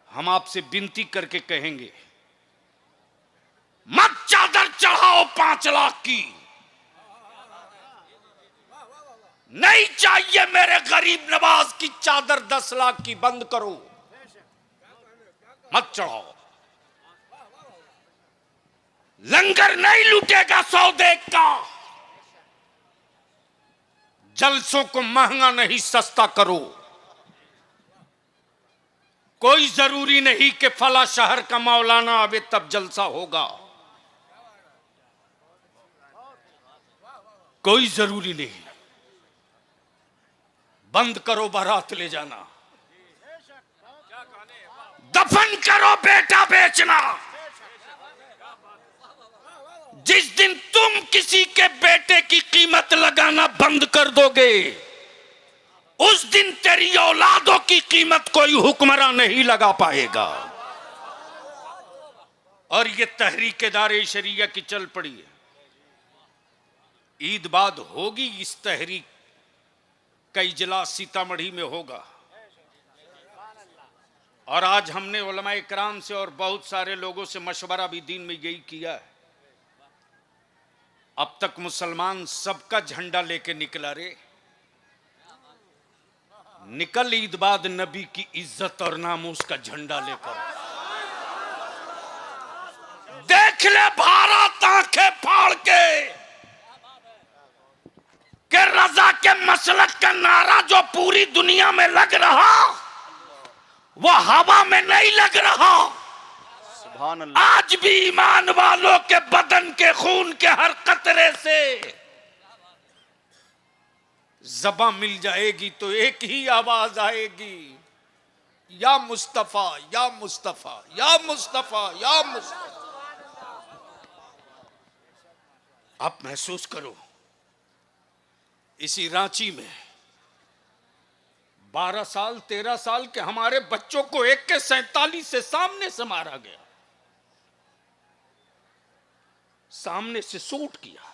हम आपसे विनती करके कहेंगे, मत चादर चढ़ाओ 5 लाख की, नहीं चाहिए मेरे गरीब नवाज की चादर 10 लाख की, बंद करो, मत चढ़ाओ। लंगर नहीं लूटेगा सौदे का। जलसों को महंगा नहीं सस्ता करो। कोई जरूरी नहीं कि फला शहर का मौलाना आवे तब जलसा होगा, कोई जरूरी नहीं। बंद करो बारात ले जाना, दफन करो बेटा बेचना। जिस दिन तुम किसी के बेटे की कीमत लगाना बंद कर दोगे, उस दिन तेरी औलादों की कीमत कोई हुक्मरान नहीं लगा पाएगा। और ये तहरीक दारे शरिया की चल पड़ी है। ईद बाद होगी इस तहरीक का इजलास सीतामढ़ी में होगा। और आज हमने उलमा इकराम से और बहुत सारे लोगों से मशवरा भी दीन में यही किया है। अब तक मुसलमान सबका झंडा लेके निकला रे, निकल ईद बाद नबी की इज्जत और नामूस का झंडा लेकर। देख ले भारत आंखें फाड़ के कि रजा के मसलक का नारा जो पूरी दुनिया में लग रहा, वो हवा में नहीं लग रहा। सुभान अल्लाह। आज भी ईमान वालों के बदन के खून के हर कतरे से ज़बां मिल जाएगी तो एक ही आवाज आएगी, या मुस्तफा या मुस्तफा या मुस्तफा या मुस्तफा। आप महसूस करो, इसी रांची में 12 साल 13 साल के हमारे बच्चों को AK-47 से सामने से मारा गया, सामने से शूट किया।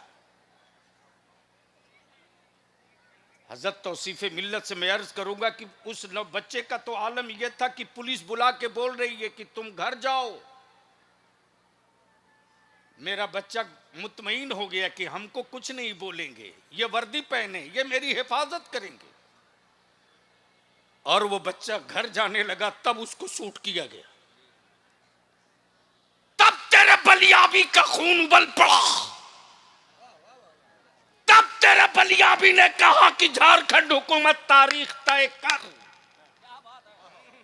हजरत तौसीफ मिल्लत से मैं अर्ज करूंगा कि उस बच्चे का तो आलम यह था कि पुलिस बुला के बोल रही है कि तुम घर जाओ। मेरा बच्चा मुतमईन हो गया कि हमको कुछ नहीं बोलेंगे, ये वर्दी पहने, ये मेरी हिफाजत करेंगे। और वो बच्चा घर जाने लगा, तब उसको शूट किया गया। तब तेरे बलियाबी का खून उबल पड़ा। तब तेरे बलियाबी ने कहा कि झारखंड हुकूमत तारीख तय कर।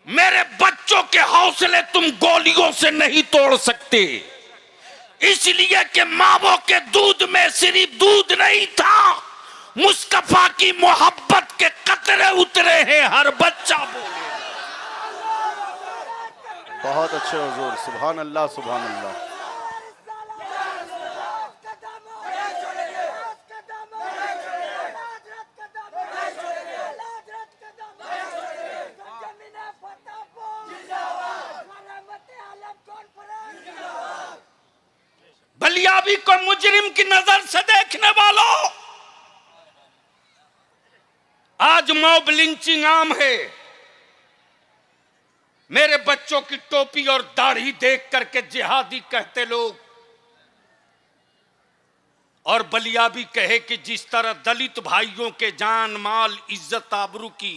मेरे बच्चों के हौसले तुम गोलियों से नहीं तोड़ सकते, इसलिए कि मावों के दूध में सिर्फ दूध नहीं था, मुस्तफा की मोहब्बत के कतरे उतरे हैं। हर बच्चा बोले बहुत अच्छे हुजूर, सुभान अल्लाह सुभान अल्लाह। बलियाबी को मुजरिम की नजर से देखने वालों, आज मॉब लिंचिंग आम है। मेरे बच्चों की टोपी और दाढ़ी देख करके जिहादी कहते लोग, और बलियाबी कहे कि जिस तरह दलित भाइयों के जान माल इज्जत आबरू की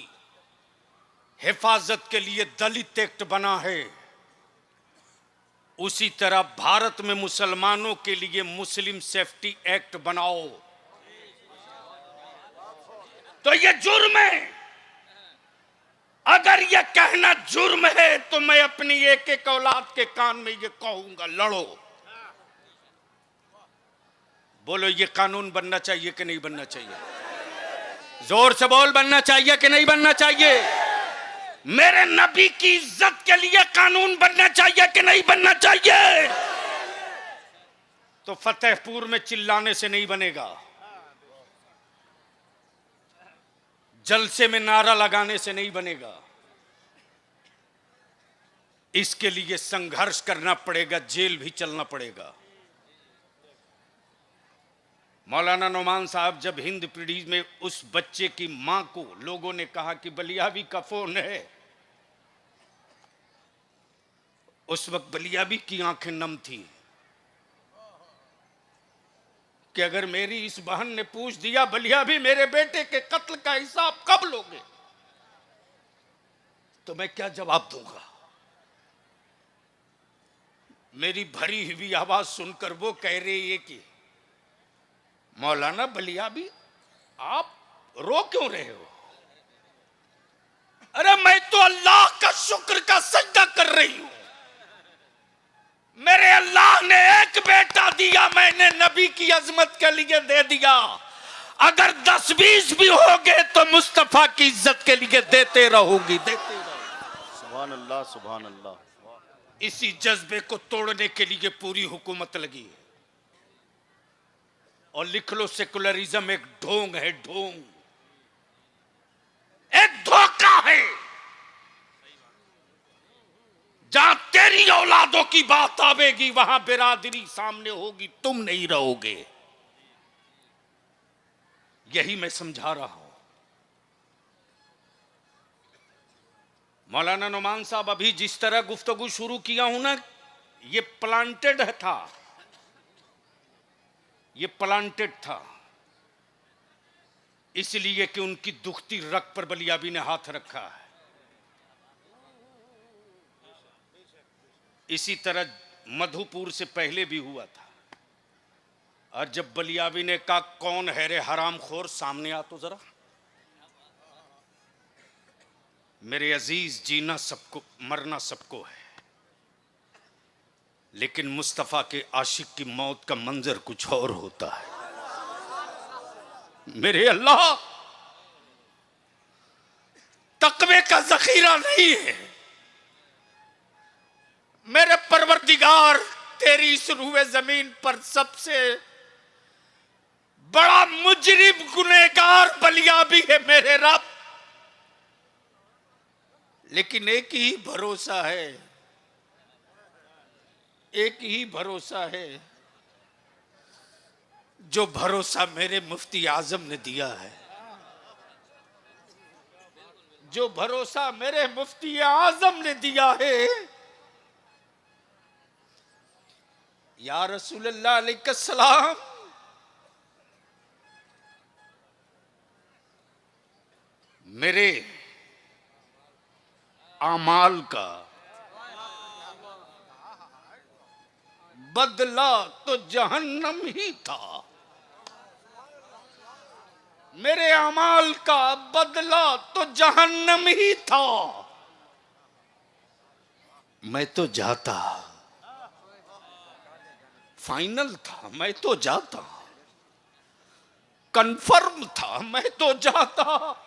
हिफाजत के लिए दलित एक्ट बना है, उसी तरह भारत में मुसलमानों के लिए मुस्लिम सेफ्टी एक्ट बनाओ। तो ये जुर्म है। अगर ये कहना जुर्म है तो मैं अपनी एक एक औलाद के कान में ये कहूंगा, लड़ो। बोलो, ये कानून बनना चाहिए कि नहीं बनना चाहिए? जोर से बोल, बनना चाहिए कि नहीं बनना चाहिए? मेरे नबी की इज्जत के लिए कानून बनना चाहिए कि नहीं बनना चाहिए? तो फतेहपुर में चिल्लाने से नहीं बनेगा, जलसे में नारा लगाने से नहीं बनेगा। इसके लिए संघर्ष करना पड़ेगा, जेल भी चलना पड़ेगा। मौलाना नौमान साहब जब हिंद पीढ़ी में उस बच्चे की मां को लोगों ने कहा कि बलियाबी का फोन है, उस वक्त बलियाबी की आंखें नम थी कि अगर मेरी इस बहन ने पूछ दिया बलिया भी मेरे बेटे के कत्ल का हिसाब कब लोगे, तो मैं क्या जवाब दूंगा। मेरी भरी हुई आवाज सुनकर वो कह रही है कि मौलाना बलिया भी आप रो क्यों रहे हो। अरे मैं तो अल्लाह का शुक्र का सजदा कर रही हूं। मेरे अल्लाह ने एक बेटा दिया, मैंने नबी की अजमत के लिए दे दिया। अगर 10-20 भी हो गए तो मुस्तफा की इज्जत के लिए देते रहोगी, देते रहोगी। सुभान अल्लाह, सुभान अल्लाह। इसी जज्बे को तोड़ने के लिए पूरी हुकूमत लगी है। और लिख लो, सेकुलरिज्म एक ढोंग है, ढोंग, एक धोखा है। जहां तेरी औलादों की बात आवेगी वहां बिरादरी सामने होगी, तुम नहीं रहोगे। यही मैं समझा रहा हूं। मौलाना नुमान साहब, अभी जिस तरह गुफ्तगू शुरू किया हूं ना, ये प्लांटेड था, ये प्लांटेड था, इसलिए कि उनकी दुखती रग पर बलियाबी ने हाथ रखा है। इसी तरह मधुपुर से पहले भी हुआ था। और जब बलियाबी ने कहा कौन है रे हरामखोर, सामने आ तो जरा। मेरे अजीज, जीना सबको, मरना सबको है, लेकिन मुस्तफा के आशिक की मौत का मंजर कुछ और होता है। मेरे अल्लाह, तकवे का जखीरा नहीं है। मेरे परवरदिगार, तेरी इस रूए जमीन पर सबसे बड़ा मुजरिम गुनहगार बलियाबी है मेरे रब। लेकिन एक ही भरोसा है, एक ही भरोसा है, जो भरोसा मेरे मुफ्ती आजम ने दिया है, जो भरोसा मेरे मुफ्ती आजम ने दिया है। या रसूलल्लाह अलैहिस्सलाम, मेरे आमाल का बदला तो जहन्नम ही था। मेरे अमाल का बदला तो जहन्नम ही था। मैं तो जाता, फाइनल था, मैं तो जाता, कंफर्म था, मैं तो जाता।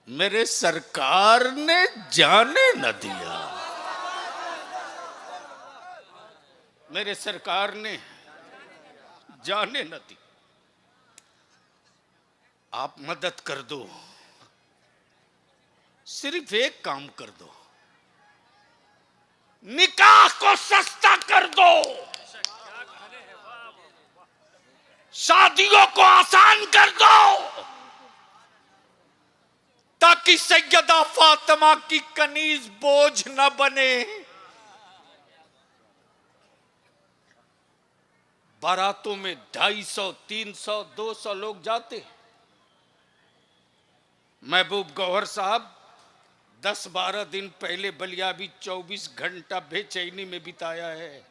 मेरे सरकार ने जाने न दिया, मेरे सरकार ने जाने न दी। आप मदद कर दो, सिर्फ एक काम कर दो, निकाह को सस्ता कर दो, शादियों को आसान कर दो, ताकि सैयदा फातिमा की कनीज बोझ न बने। बारातों में 250, 300, 200 लोग जाते। महबूब गौहर साहब 10-12 दिन पहले बलियाबी 24 घंटा बेचैनी में बिताया है।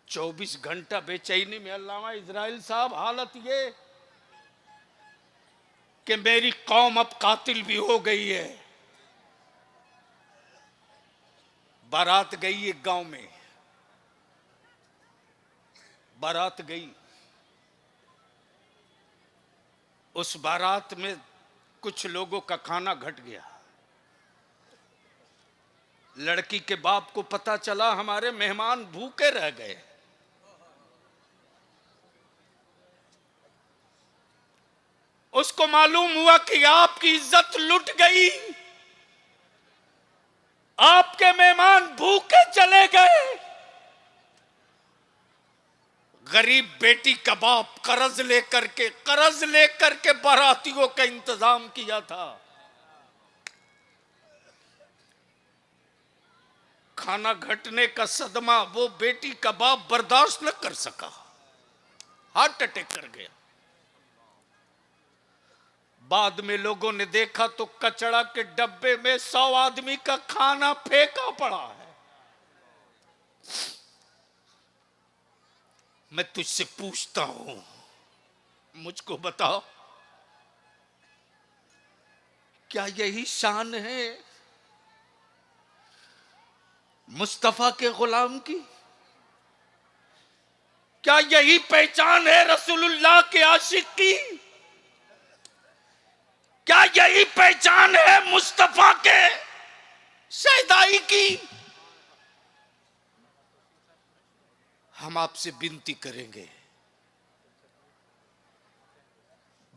24 घंटा बेचैनी में। अल्लामा इजराइल साहब, हालत ये कि मेरी कौम अब कातिल भी हो गई है। बारात गई एक गांव में, बारात गई। उस बारात में कुछ लोगों का खाना घट गया। लड़की के बाप को पता चला हमारे मेहमान भूखे रह गए। उसको मालूम हुआ कि आपकी इज्जत लुट गई, आपके मेहमान भूखे चले गए। गरीब बेटी का बाप कर्ज लेकर के बारातियों का इंतजाम किया था। खाना घटने का सदमा वो बेटी का बाप बर्दाश्त न कर सका, हार्ट अटैक कर गया। बाद में लोगों ने देखा तो कचड़ा के डब्बे में 100 आदमी का खाना फेंका पड़ा है। मैं तुझसे पूछता हूं, मुझको बताओ, क्या यही शान है मुस्तफा के गुलाम की? क्या यही पहचान है रसूलुल्लाह के आशिक की? क्या यही पहचान है मुस्तफा के शहदाई की? हम आपसे विनती करेंगे,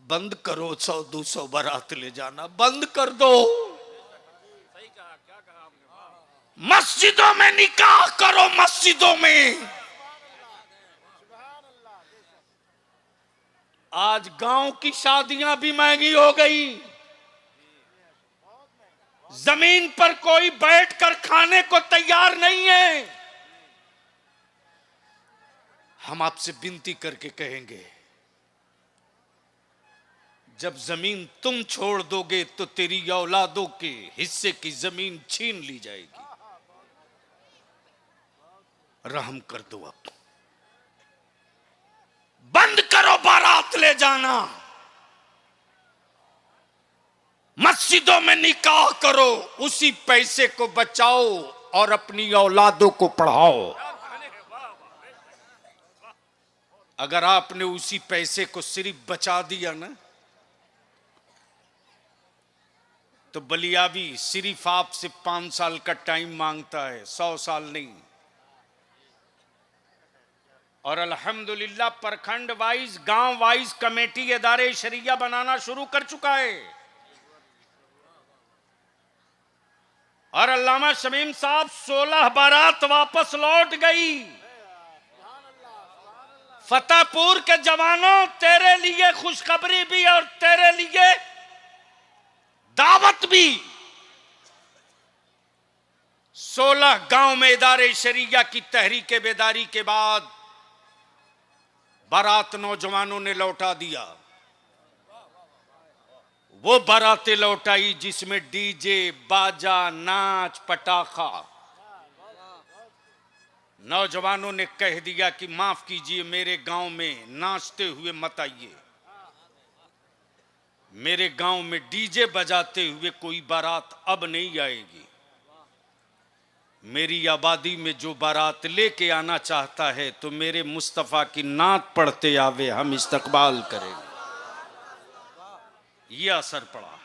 बंद करो 100-200 बारात ले जाना, बंद कर दो। मस्जिदों में निकाह करो, मस्जिदों में। आज गांव की शादियां भी महंगी हो गई, जमीन पर कोई बैठकर खाने को तैयार नहीं है। हम आपसे विनती करके कहेंगे, जब जमीन तुम छोड़ दोगे तो तेरी औलादों के हिस्से की जमीन छीन ली जाएगी। रहम कर दो, अब बंद करो बारात ले जाना, मस्जिदों में निकाह करो, उसी पैसे को बचाओ और अपनी औलादों को पढ़ाओ। अगर आपने उसी पैसे को सिर्फ बचा दिया ना, तो बलियावी सिर्फ आपसे 5 साल का टाइम मांगता है, 100 साल नहीं। और अल्हम्दुलिल्लाह प्रखंड वाइज, गांव वाइज कमेटी इदारे शरिया बनाना शुरू कर चुका है। और अल्लामा शमीम साहब 16 बारात वापस लौट गई। फतेहपुर के जवानों, तेरे लिए खुशखबरी भी और तेरे लिए दावत भी। 16 गांव में इदारे शरिया की तहरीक बेदारी के बाद बारात नौजवानों ने लौटा दिया। वो बारातें लौटाई जिसमें डीजे, बाजा, नाच, पटाखा। नौजवानों ने कह दिया कि माफ कीजिए, मेरे गांव में नाचते हुए मत आइए, मेरे गांव में डीजे बजाते हुए कोई बारात अब नहीं आएगी। मेरी आबादी में जो बारात लेके आना चाहता है तो मेरे मुस्तफा की नात पढ़ते आवे, हम इस्तकबाल करेंगे। ये असर पड़ा है,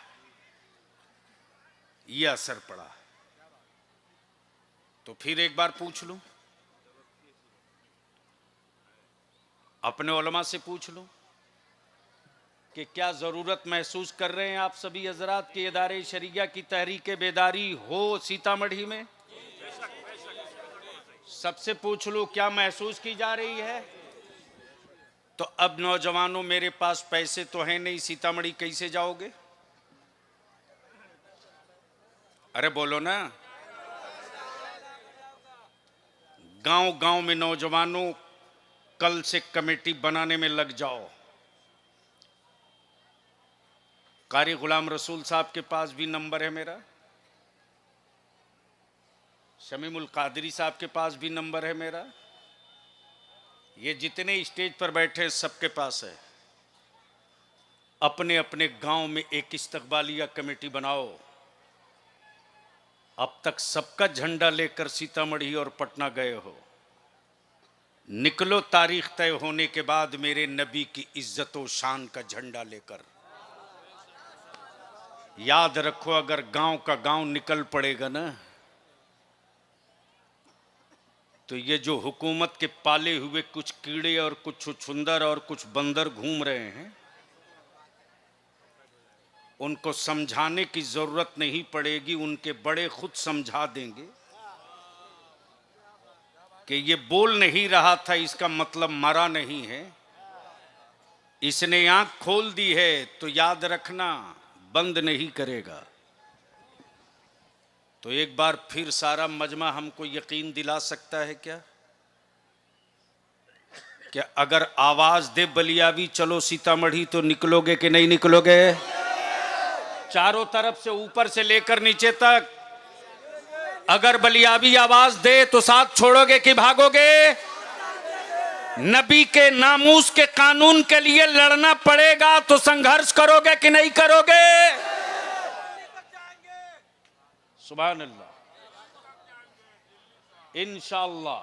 ये असर पड़ा है। तो फिर एक बार पूछ लूं, अपने उलमा से पूछ लूं कि क्या जरूरत महसूस कर रहे हैं आप सभी हजरात के इदारे शरिया की तहरीक बेदारी हो सीतामढ़ी में? सबसे पूछ लो, क्या महसूस की जा रही है? तो अब नौजवानों, मेरे पास पैसे तो हैं नहीं, सीतामढ़ी कैसे जाओगे? अरे बोलो ना। गांव गांव में नौजवानों, कल से कमेटी बनाने में लग जाओ। कारी गुलाम रसूल साहब के पास भी नंबर है मेरा, शमीमुल कादरी साहब के पास भी नंबर है मेरा, ये जितने स्टेज पर बैठे सबके पास है। अपने अपने गांव में एक इस्तकबालिया कमेटी बनाओ। अब तक सबका झंडा लेकर सीतामढ़ी और पटना गए हो, निकलो तारीख तय होने के बाद मेरे नबी की इज्जत व शान का झंडा लेकर। याद रखो, अगर गांव का गांव निकल पड़ेगा ना, तो ये जो हुकूमत के पाले हुए कुछ कीड़े और कुछ छुछुंदर और कुछ बंदर घूम रहे हैं, उनको समझाने की जरूरत नहीं पड़ेगी, उनके बड़े खुद समझा देंगे कि ये बोल नहीं रहा था इसका मतलब मरा नहीं है, इसने आंख खोल दी है तो याद रखना बंद नहीं करेगा। तो एक बार फिर सारा मजमा हमको यकीन दिला सकता है क्या कि अगर आवाज दे बलियावी चलो सीतामढ़ी तो निकलोगे कि नहीं निकलोगे? चारों तरफ से ऊपर से लेकर नीचे तक अगर बलियावी आवाज दे तो साथ छोड़ोगे कि भागोगे? नबी के नामूस के कानून के लिए लड़ना पड़ेगा तो संघर्ष करोगे कि नहीं करोगे? सुभान अल्लाह, इंशाअल्लाह।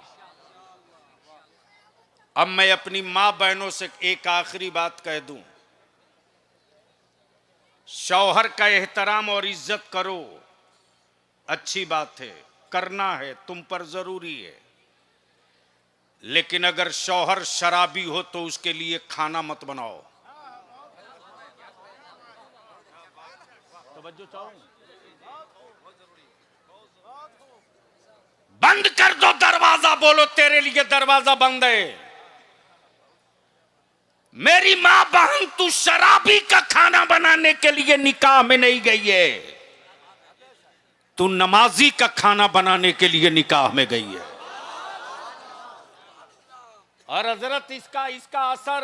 अब मैं अपनी मां बहनों से एक आखिरी बात कह दूं, शौहर का एहतराम और इज्जत करो, अच्छी बात है, करना है, तुम पर जरूरी है। लेकिन अगर शौहर शराबी हो तो उसके लिए खाना मत बनाओ। तवज्जो चाहो, बंद कर दो दरवाजा, बोलो तेरे लिए दरवाजा बंद है। मेरी मां बहन तू शराबी का खाना बनाने के लिए निकाह में नहीं गई है, तू नमाजी का खाना बनाने के लिए निकाह में गई है। और हजरत इसका असर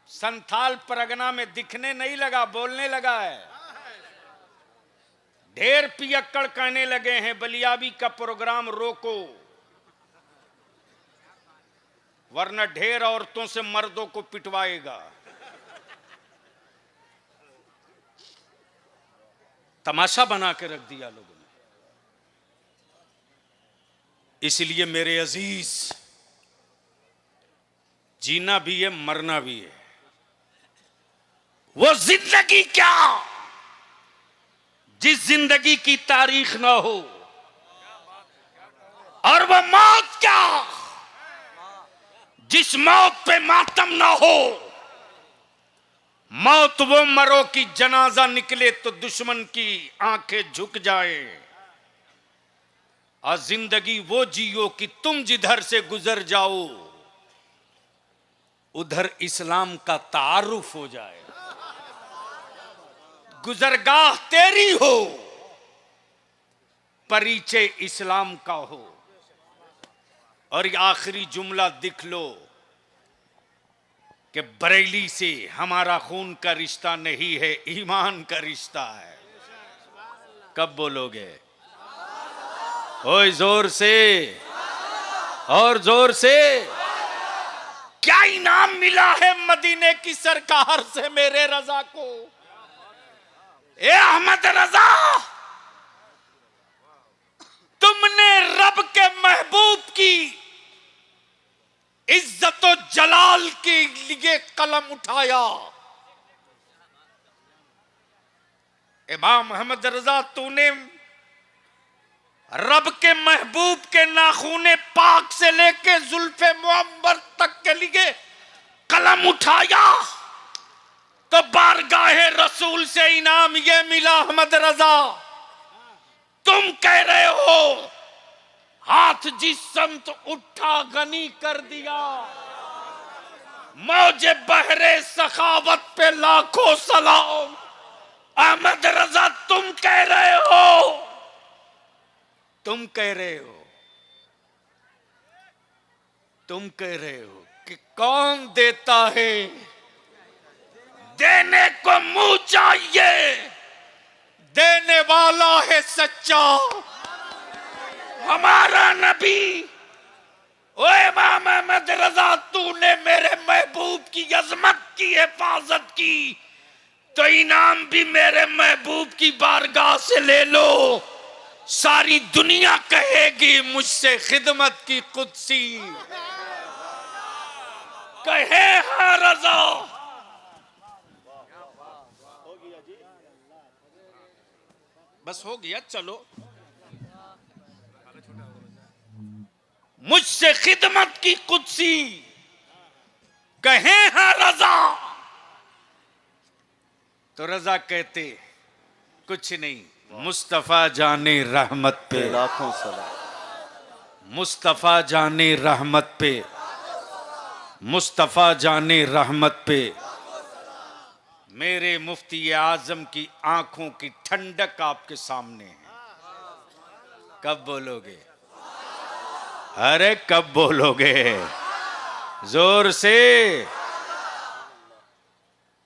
संथाल परगना में दिखने नहीं लगा, बोलने लगा है। ढेर पियक्कड़ कहने लगे हैं बलियावी का प्रोग्राम रोको, वरना ढेर औरतों से मर्दों को पिटवाएगा। तमाशा बना के रख दिया लोगों ने। इसलिए मेरे अजीज, जीना भी है मरना भी है। वो जिंदगी क्या जिस जिंदगी की तारीख ना हो, और वो मौत क्या जिस मौत पे मातम ना हो। मौत वो मरो कि जनाजा निकले तो दुश्मन की आंखें झुक जाए, और जिंदगी वो जियो कि तुम जिधर से गुजर जाओ उधर इस्लाम का तारुफ हो जाए। गुजरगाह तेरी हो, परिचय इस्लाम का हो। और ये आखिरी जुमला दिख लो कि बरेली से हमारा खून का रिश्ता नहीं है, ईमान का रिश्ता है। कब बोलोगे? ओए जोर से, और जोर से। क्या इनाम मिला है मदीने की सरकार से मेरे रजा को? ए अहमद रजा, तुमने रब के महबूब की इज्जत और जलाल के लिए कलम उठाया। इमाम अहमद रजा, तूने रब के महबूब के नाखूने पाक से लेके जुल्फे मुअम्बर तक के लिए कलम उठाया, तो बारगाहे रसूल से इनाम ये मिला। अहमद रजा, तुम कह रहे हो हाथ जिस समत उठा गनी कर दिया, मौजे बहरे सखावत पे लाखों सलाम। अहमद रजा, तुम कह रहे हो, तुम कह रहे हो, तुम कह रहे हो कि कौन देता है? देने को मुंह चाहिए, देने वाला है सच्चा हमारा नबी। ओए इमाम अहमद रजा, तूने मेरे महबूब की अजमत की हिफाजत की, तो इनाम भी मेरे महबूब की बारगाह से ले लो। सारी दुनिया कहेगी मुझसे खिदमत की कुदसी। कहे हाँ रजा। बस हो गया, चलो। मुझसे खिदमत की कुदसी, कहे हाँ रजा। तो रजा कहते कुछ नहीं, मुस्तफा जाने रहमत पे लाखों सलाम। मुस्तफा जाने रहमत पे, मुस्तफा जाने रहमत पे। मेरे मुफ्ती आजम की आंखों की ठंडक आपके सामने है। कब बोलोगे? अरे कब बोलोगे? जोर से।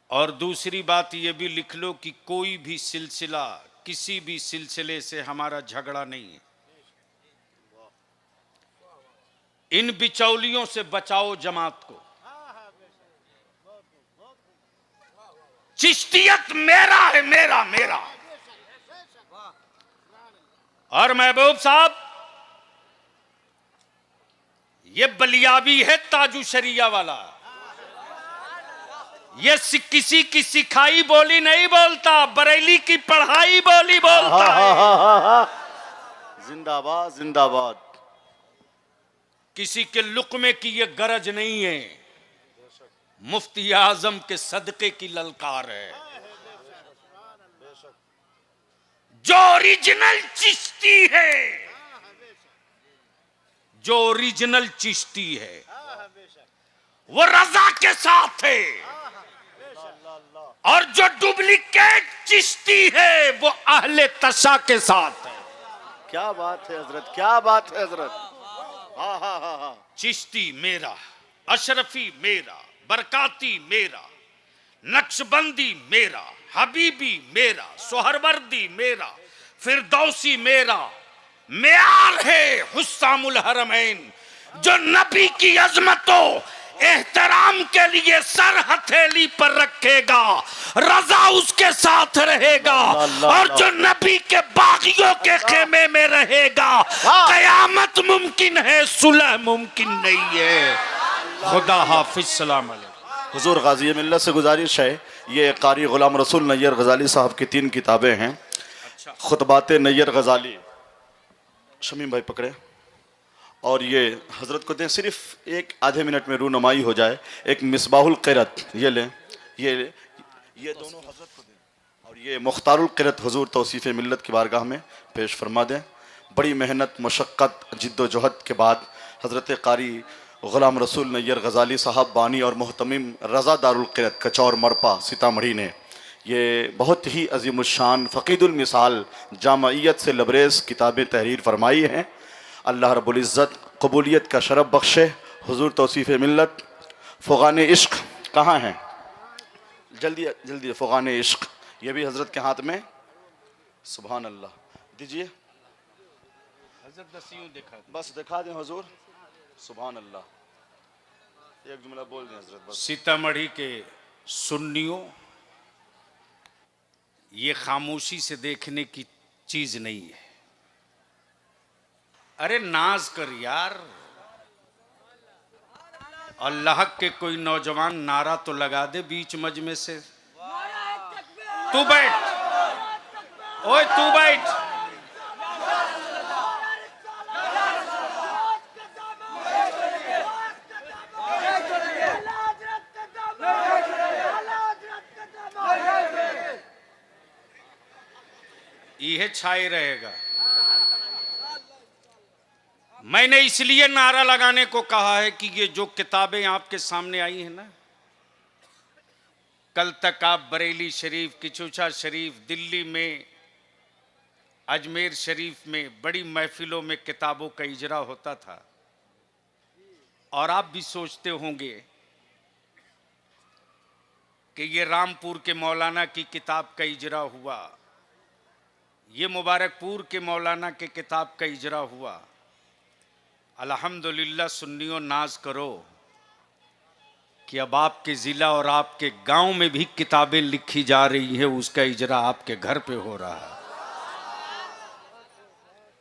और दूसरी बात ये भी लिख लो कि कोई भी सिलसिला, किसी भी सिलसिले से हमारा झगड़ा नहीं है। इन बिचौलियों से बचाओ जमात को। चिश्तियत मेरा है, मेरा मेरा। और महबूब साहब, ये बलियाबी है ताजू शरिया वाला। ये किसी की सिखाई बोली नहीं बोलता, बरेली की पढ़ाई बोली बोलता है। जिंदाबाद जिंदाबाद। किसी के लुक्मे की ये गरज नहीं है, मुफ्ती आजम के सदके की ललकार है। जो ओरिजिनल चिश्ती है, जो ओरिजिनल चिश्ती है, वो रजा के साथ है। और जो डुप्लीकेट चिश्ती है, वो अहले तशा के साथ है। क्या बात है हजरत, क्या बात है हजरत। हाँ हाँ हाँ हाँ। चिश्ती मेरा, अशरफी मेरा, बरकाती मेरा, नक्शबंदी मेरा, हबीबी मेरा, सोहरवर्दी मेरा, फिरदौसी मेरा। मेयार है हुस्सामुल हरमैन, जो नबी की अजमतों एहतराम के लिए सर हथेली पर रखेगा, रजा उसके साथ रहेगा। और जो नबी के बागियों के खेमे में रहेगा, कयामत मुमकिन है, सुलह मुमकिन नहीं है। खुदा हाफिज, सलाम अलैकुम। हुजूर गाजी मिल्लत से गुजारिश है, ये कारी गुलाम रसूल नैयर गजाली साहब की 3 किताबें हैं। खुतबात नैयर गजाली, शमीम भाई पकड़े, और ये हजरत को दें, सिर्फ 1 आधे मिनट में रूनुमाई हो जाए। एक मिसबाहुल क़िरत, ये लें, ये दोनों हजरत को दें। और ये मुख्तारुल क़िरत हुजूर तौसीफ़ मिल्लत की बारगाह में पेश फरमा दें। बड़ी मेहनत, मशक्क़त, जिद्दोजहद के बाद हजरत कारी ग़ुलाम रसूल नैयर गजाली साहब बानी और मोहतमिम रज़ा दारुल क़िरत कचौर मरपा सीतामढ़ी ने ये बहुत ही अज़ीमुश्शान फ़क़ीदुल मिसाल जामइयत से लबरेज़ किताबें तहरीर फरमाई हैं। अल्लाह रब्बुल इज़्ज़त कबूलियत का शरफ़ बख्शे। हुजूर तौसीफ़ मिल्लत फ़ुग़ान इश्क़ कहाँ हैं? जल्दी जल्दी, फ़ुग़ान इश्क़, ये भी हज़रत के हाथ में। सुभान अल्लाह, दीजिए बस दिखा दें हुजूर। सुभान अल्लाह, एक जुमला बोल दें हज़रत बस। सीतामढ़ी के सुन्नियों, ये खामोशी से देखने की चीज नहीं है। अरे नाज कर यार, अल्लाह के कोई नौजवान नारा तो लगा दे बीच मजमे से। तू बैठ, ओए तू बैठ। यह छाए रहेगा। मैंने इसलिए नारा लगाने को कहा है कि ये जो किताबें आपके सामने आई हैं ना, कल तक आप बरेली शरीफ, किचूचा शरीफ, दिल्ली में, अजमेर शरीफ में बड़ी महफिलों में किताबों का इजरा होता था। और आप भी सोचते होंगे कि ये रामपुर के मौलाना की किताब का इजरा हुआ, ये मुबारकपुर के मौलाना के किताब का इजरा हुआ। अल्हम्दुलिल्लाह सुन्नियों, नाज करो कि अब आपके ज़िला और आपके गांव में भी किताबें लिखी जा रही है, उसका इजरा आपके घर पे हो रहा है।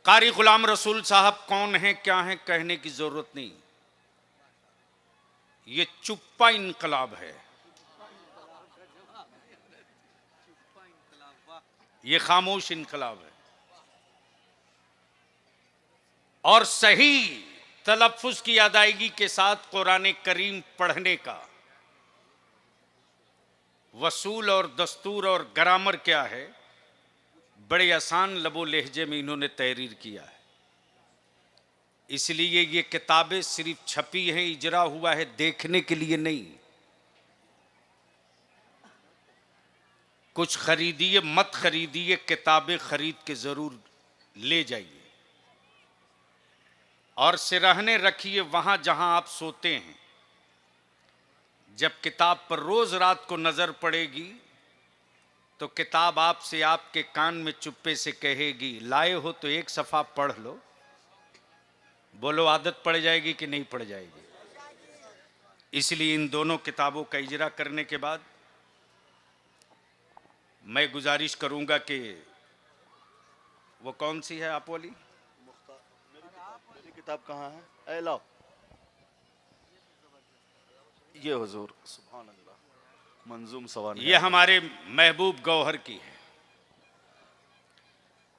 कारी गुलाम रसूल साहब कौन है, क्या है, कहने की जरूरत नहीं। ये चुप्पा इनकलाब है, ये खामोश इनकलाब है। और सही तलफ़्फ़ुज़ की अदायगी के साथ कुरान करीम पढ़ने का वसूल और दस्तूर और ग्रामर क्या है, बड़े आसान लबो लहजे में इन्होंने तहरीर किया है। इसलिए ये किताबें सिर्फ छपी हैं, इजरा हुआ है देखने के लिए नहीं। कुछ खरीदिए मत खरीदिए, किताबें खरीद के जरूर ले जाइए। और सिरहने रखिए वहां जहां आप सोते हैं। जब किताब पर रोज रात को नजर पड़ेगी तो किताब आपसे आपके कान में चुप्पे से कहेगी, लाए हो तो एक सफा पढ़ लो। बोलो आदत पड़ जाएगी कि नहीं पड़ जाएगी? इसलिए इन दोनों किताबों का इजरा करने के बाद मैं गुजारिश करूंगा कि वो कौन सी है आप वाली? मेरी किताब कहाँ है? ए लाओ, ये हुजूर, सुभान अल्लाह, मंजूम सवाल। ये हमारे महबूब गौहर की है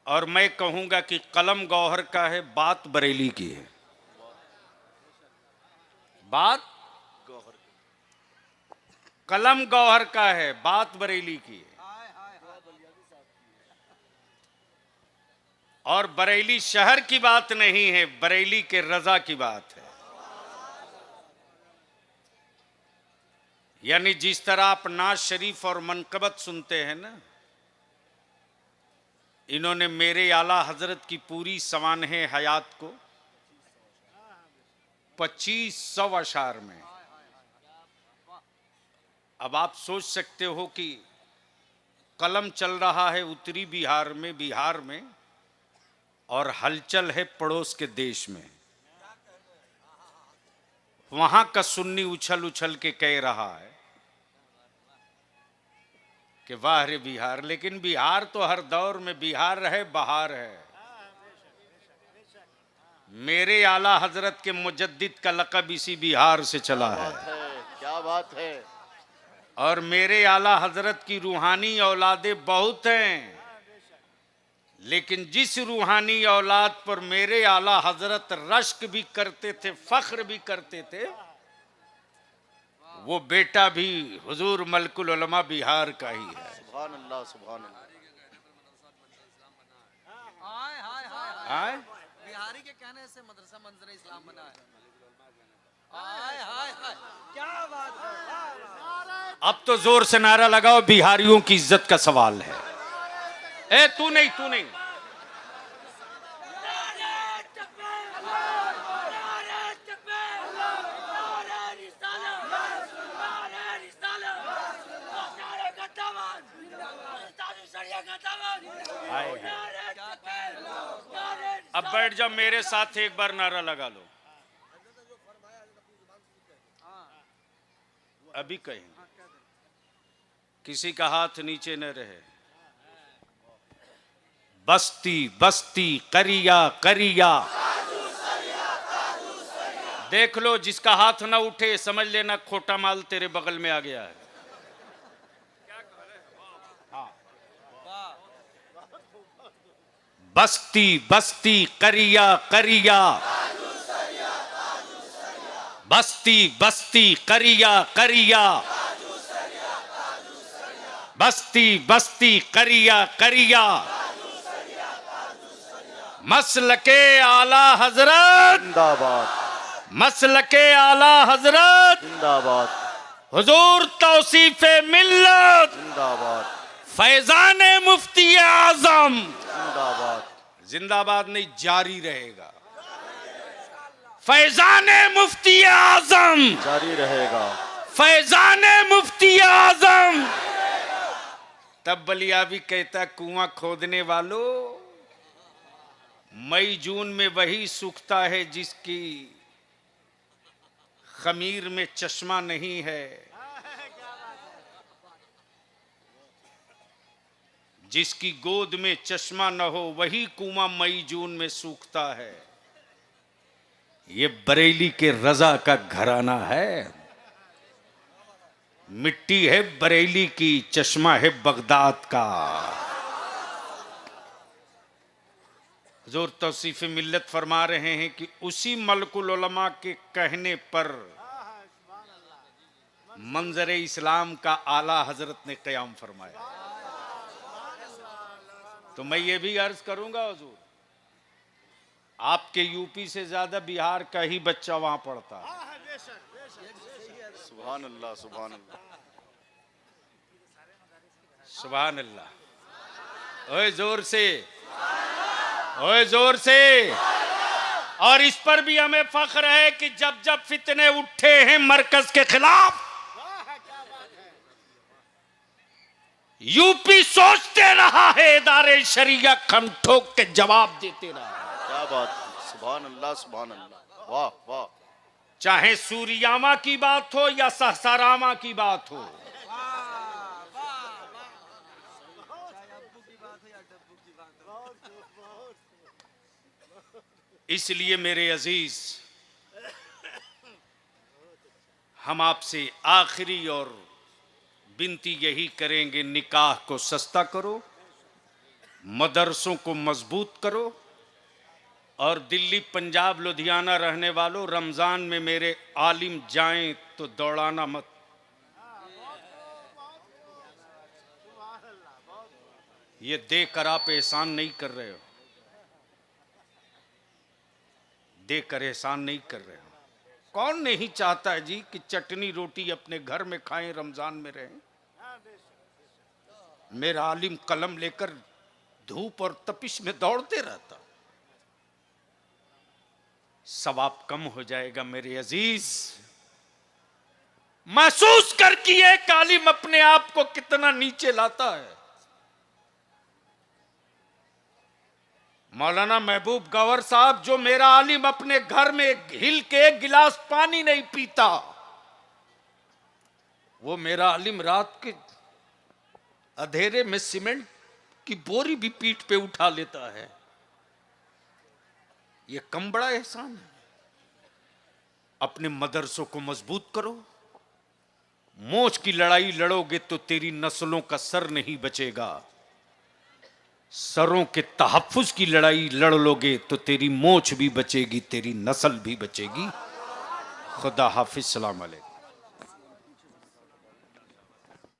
और मैं कहूंगा कि कलम गौहर का है, बात बरेली की है। बात गौहर, कलम गौहर का है, बात बरेली की है। और बरेली शहर की बात नहीं है, बरेली के रजा की बात है। यानी जिस तरह आप नाज शरीफ और मनकबत सुनते हैं ना, इन्होंने मेरे आला हजरत की पूरी सवानह हयात को 2500 अशार में। अब आप सोच सकते हो कि कलम चल रहा है उत्तरी बिहार में और हलचल है पड़ोस के देश में। वहां का सुन्नी उछल उछल के कह रहा है कि वाह रे बिहार। लेकिन बिहार तो हर दौर में बिहार रहे, बहार है। मेरे आला हजरत के मुजद्दिद का लक़ब इसी बिहार से चला है। क्या बात है। और मेरे आला हजरत की रूहानी औलादें बहुत हैं, लेकिन जिस रूहानी औलाद पर मेरे आला हजरत रश्क भी करते थे, फख्र भी करते थे, वो बेटा भी हुजूर मलकुल उलमा बिहार का ही है। सुभान अल्लाह, सुभान अल्लाह। आए? बिहारी के कहने से मदरसा मंजर इस्लाम बना है। हाय हाय हाय, क्या बात है। अब तो जोर से नारा लगाओ, बिहारियों की इज्जत का सवाल है। ए तू नहीं, तू नहीं। अब बैठ जाओ, मेरे साथ एक बार नारा लगा लो। अभी कहीं किसी का हाथ नीचे न रहे। बस्ती बस्ती करिया करिया, देख लो जिसका हाथ ना उठे समझ लेना खोटा माल तेरे बगल में आ गया है। बस्ती बस्ती करिया करिया, बस्ती बस्ती करिया करिया, बस्ती बस्ती करिया करिया, मसलके आला हजरत जिंदाबाद, मसलके आला हजरत जिंदाबाद, हुजूर तौसीफे मिल्लत जिंदाबाद, फैजान मुफ्ती आजम जिंदाबाद। जिंदाबाद नहीं, जारी रहेगा। फैजान मुफ्ती आजम जारी रहेगा। फैजान मुफ्ती आजम। तब बलियाबी कहता, कुआं खोदने वालों, मई जून में वही सूखता है जिसकी खमीर में चश्मा नहीं है, जिसकी गोद में चश्मा न हो वही कुआं मई जून में सूखता है। ये बरेली के रजा का घराना है। मिट्टी है बरेली की, चश्मा है बगदाद का। हुजूर तौसीफ मिल्लत फरमा रहे हैं कि उसी मलकुल उलमा के कहने पर मंजर इस्लाम का आला हजरत ने क़याम फरमाया। तो मैं ये भी अर्ज करूंगा हुजूर, आपके यूपी से ज्यादा बिहार का ही बच्चा वहां पढ़ता है। सुभान अल्लाह, सुभान अल्लाह, सुभान अल्लाह। ओए जोर से, ओए जोर से। और इस पर भी हमें फख्र है कि जब जब फितने उठे हैं मरकज के खिलाफ, यूपी सोचते रहा है, इदारे शरिया खम ठोक के जवाब देते रहा। क्या बात, सुभान अल्लाह सुभान अल्लाह, वाह वाह। चाहे सूरियामा की बात हो या सहसारामा की बात हो, इसलिए मेरे अजीज, हम आपसे आखिरी और विनती यही करेंगे, निकाह को सस्ता करो, मदरसों को मजबूत करो, और दिल्ली पंजाब लुधियाना रहने वालों, रमजान में मेरे आलिम जाएं तो दौड़ाना मत। ये देकर आप एहसान नहीं कर रहे हो, देकर एहसान नहीं कर रहे हो। कौन नहीं चाहता है जी कि चटनी रोटी अपने घर में खाएं, रमजान में रहें। मेरा आलिम कलम लेकर धूप और तपिश में दौड़ते रहता, सवाब कम हो जाएगा मेरे अजीज। महसूस कर कि एक आलिम अपने आप को कितना नीचे लाता है। मौलाना महबूब गवर साहब, जो मेरा आलिम अपने घर में हिल के एक गिलास पानी नहीं पीता, वो मेरा आलिम रात के अंधेरे में सीमेंट की बोरी भी पीठ पे उठा लेता है। ये कम बड़ा एहसान है। अपने मदरसों को मजबूत करो। मोच की लड़ाई लड़ोगे तो तेरी नस्लों का सर नहीं बचेगा। सरों के तहफ्फुज की लड़ाई लड़ लोगे तो तेरी मोच भी बचेगी, तेरी नस्ल भी बचेगी। खुदा हाफिज, सलाम अलैकुम।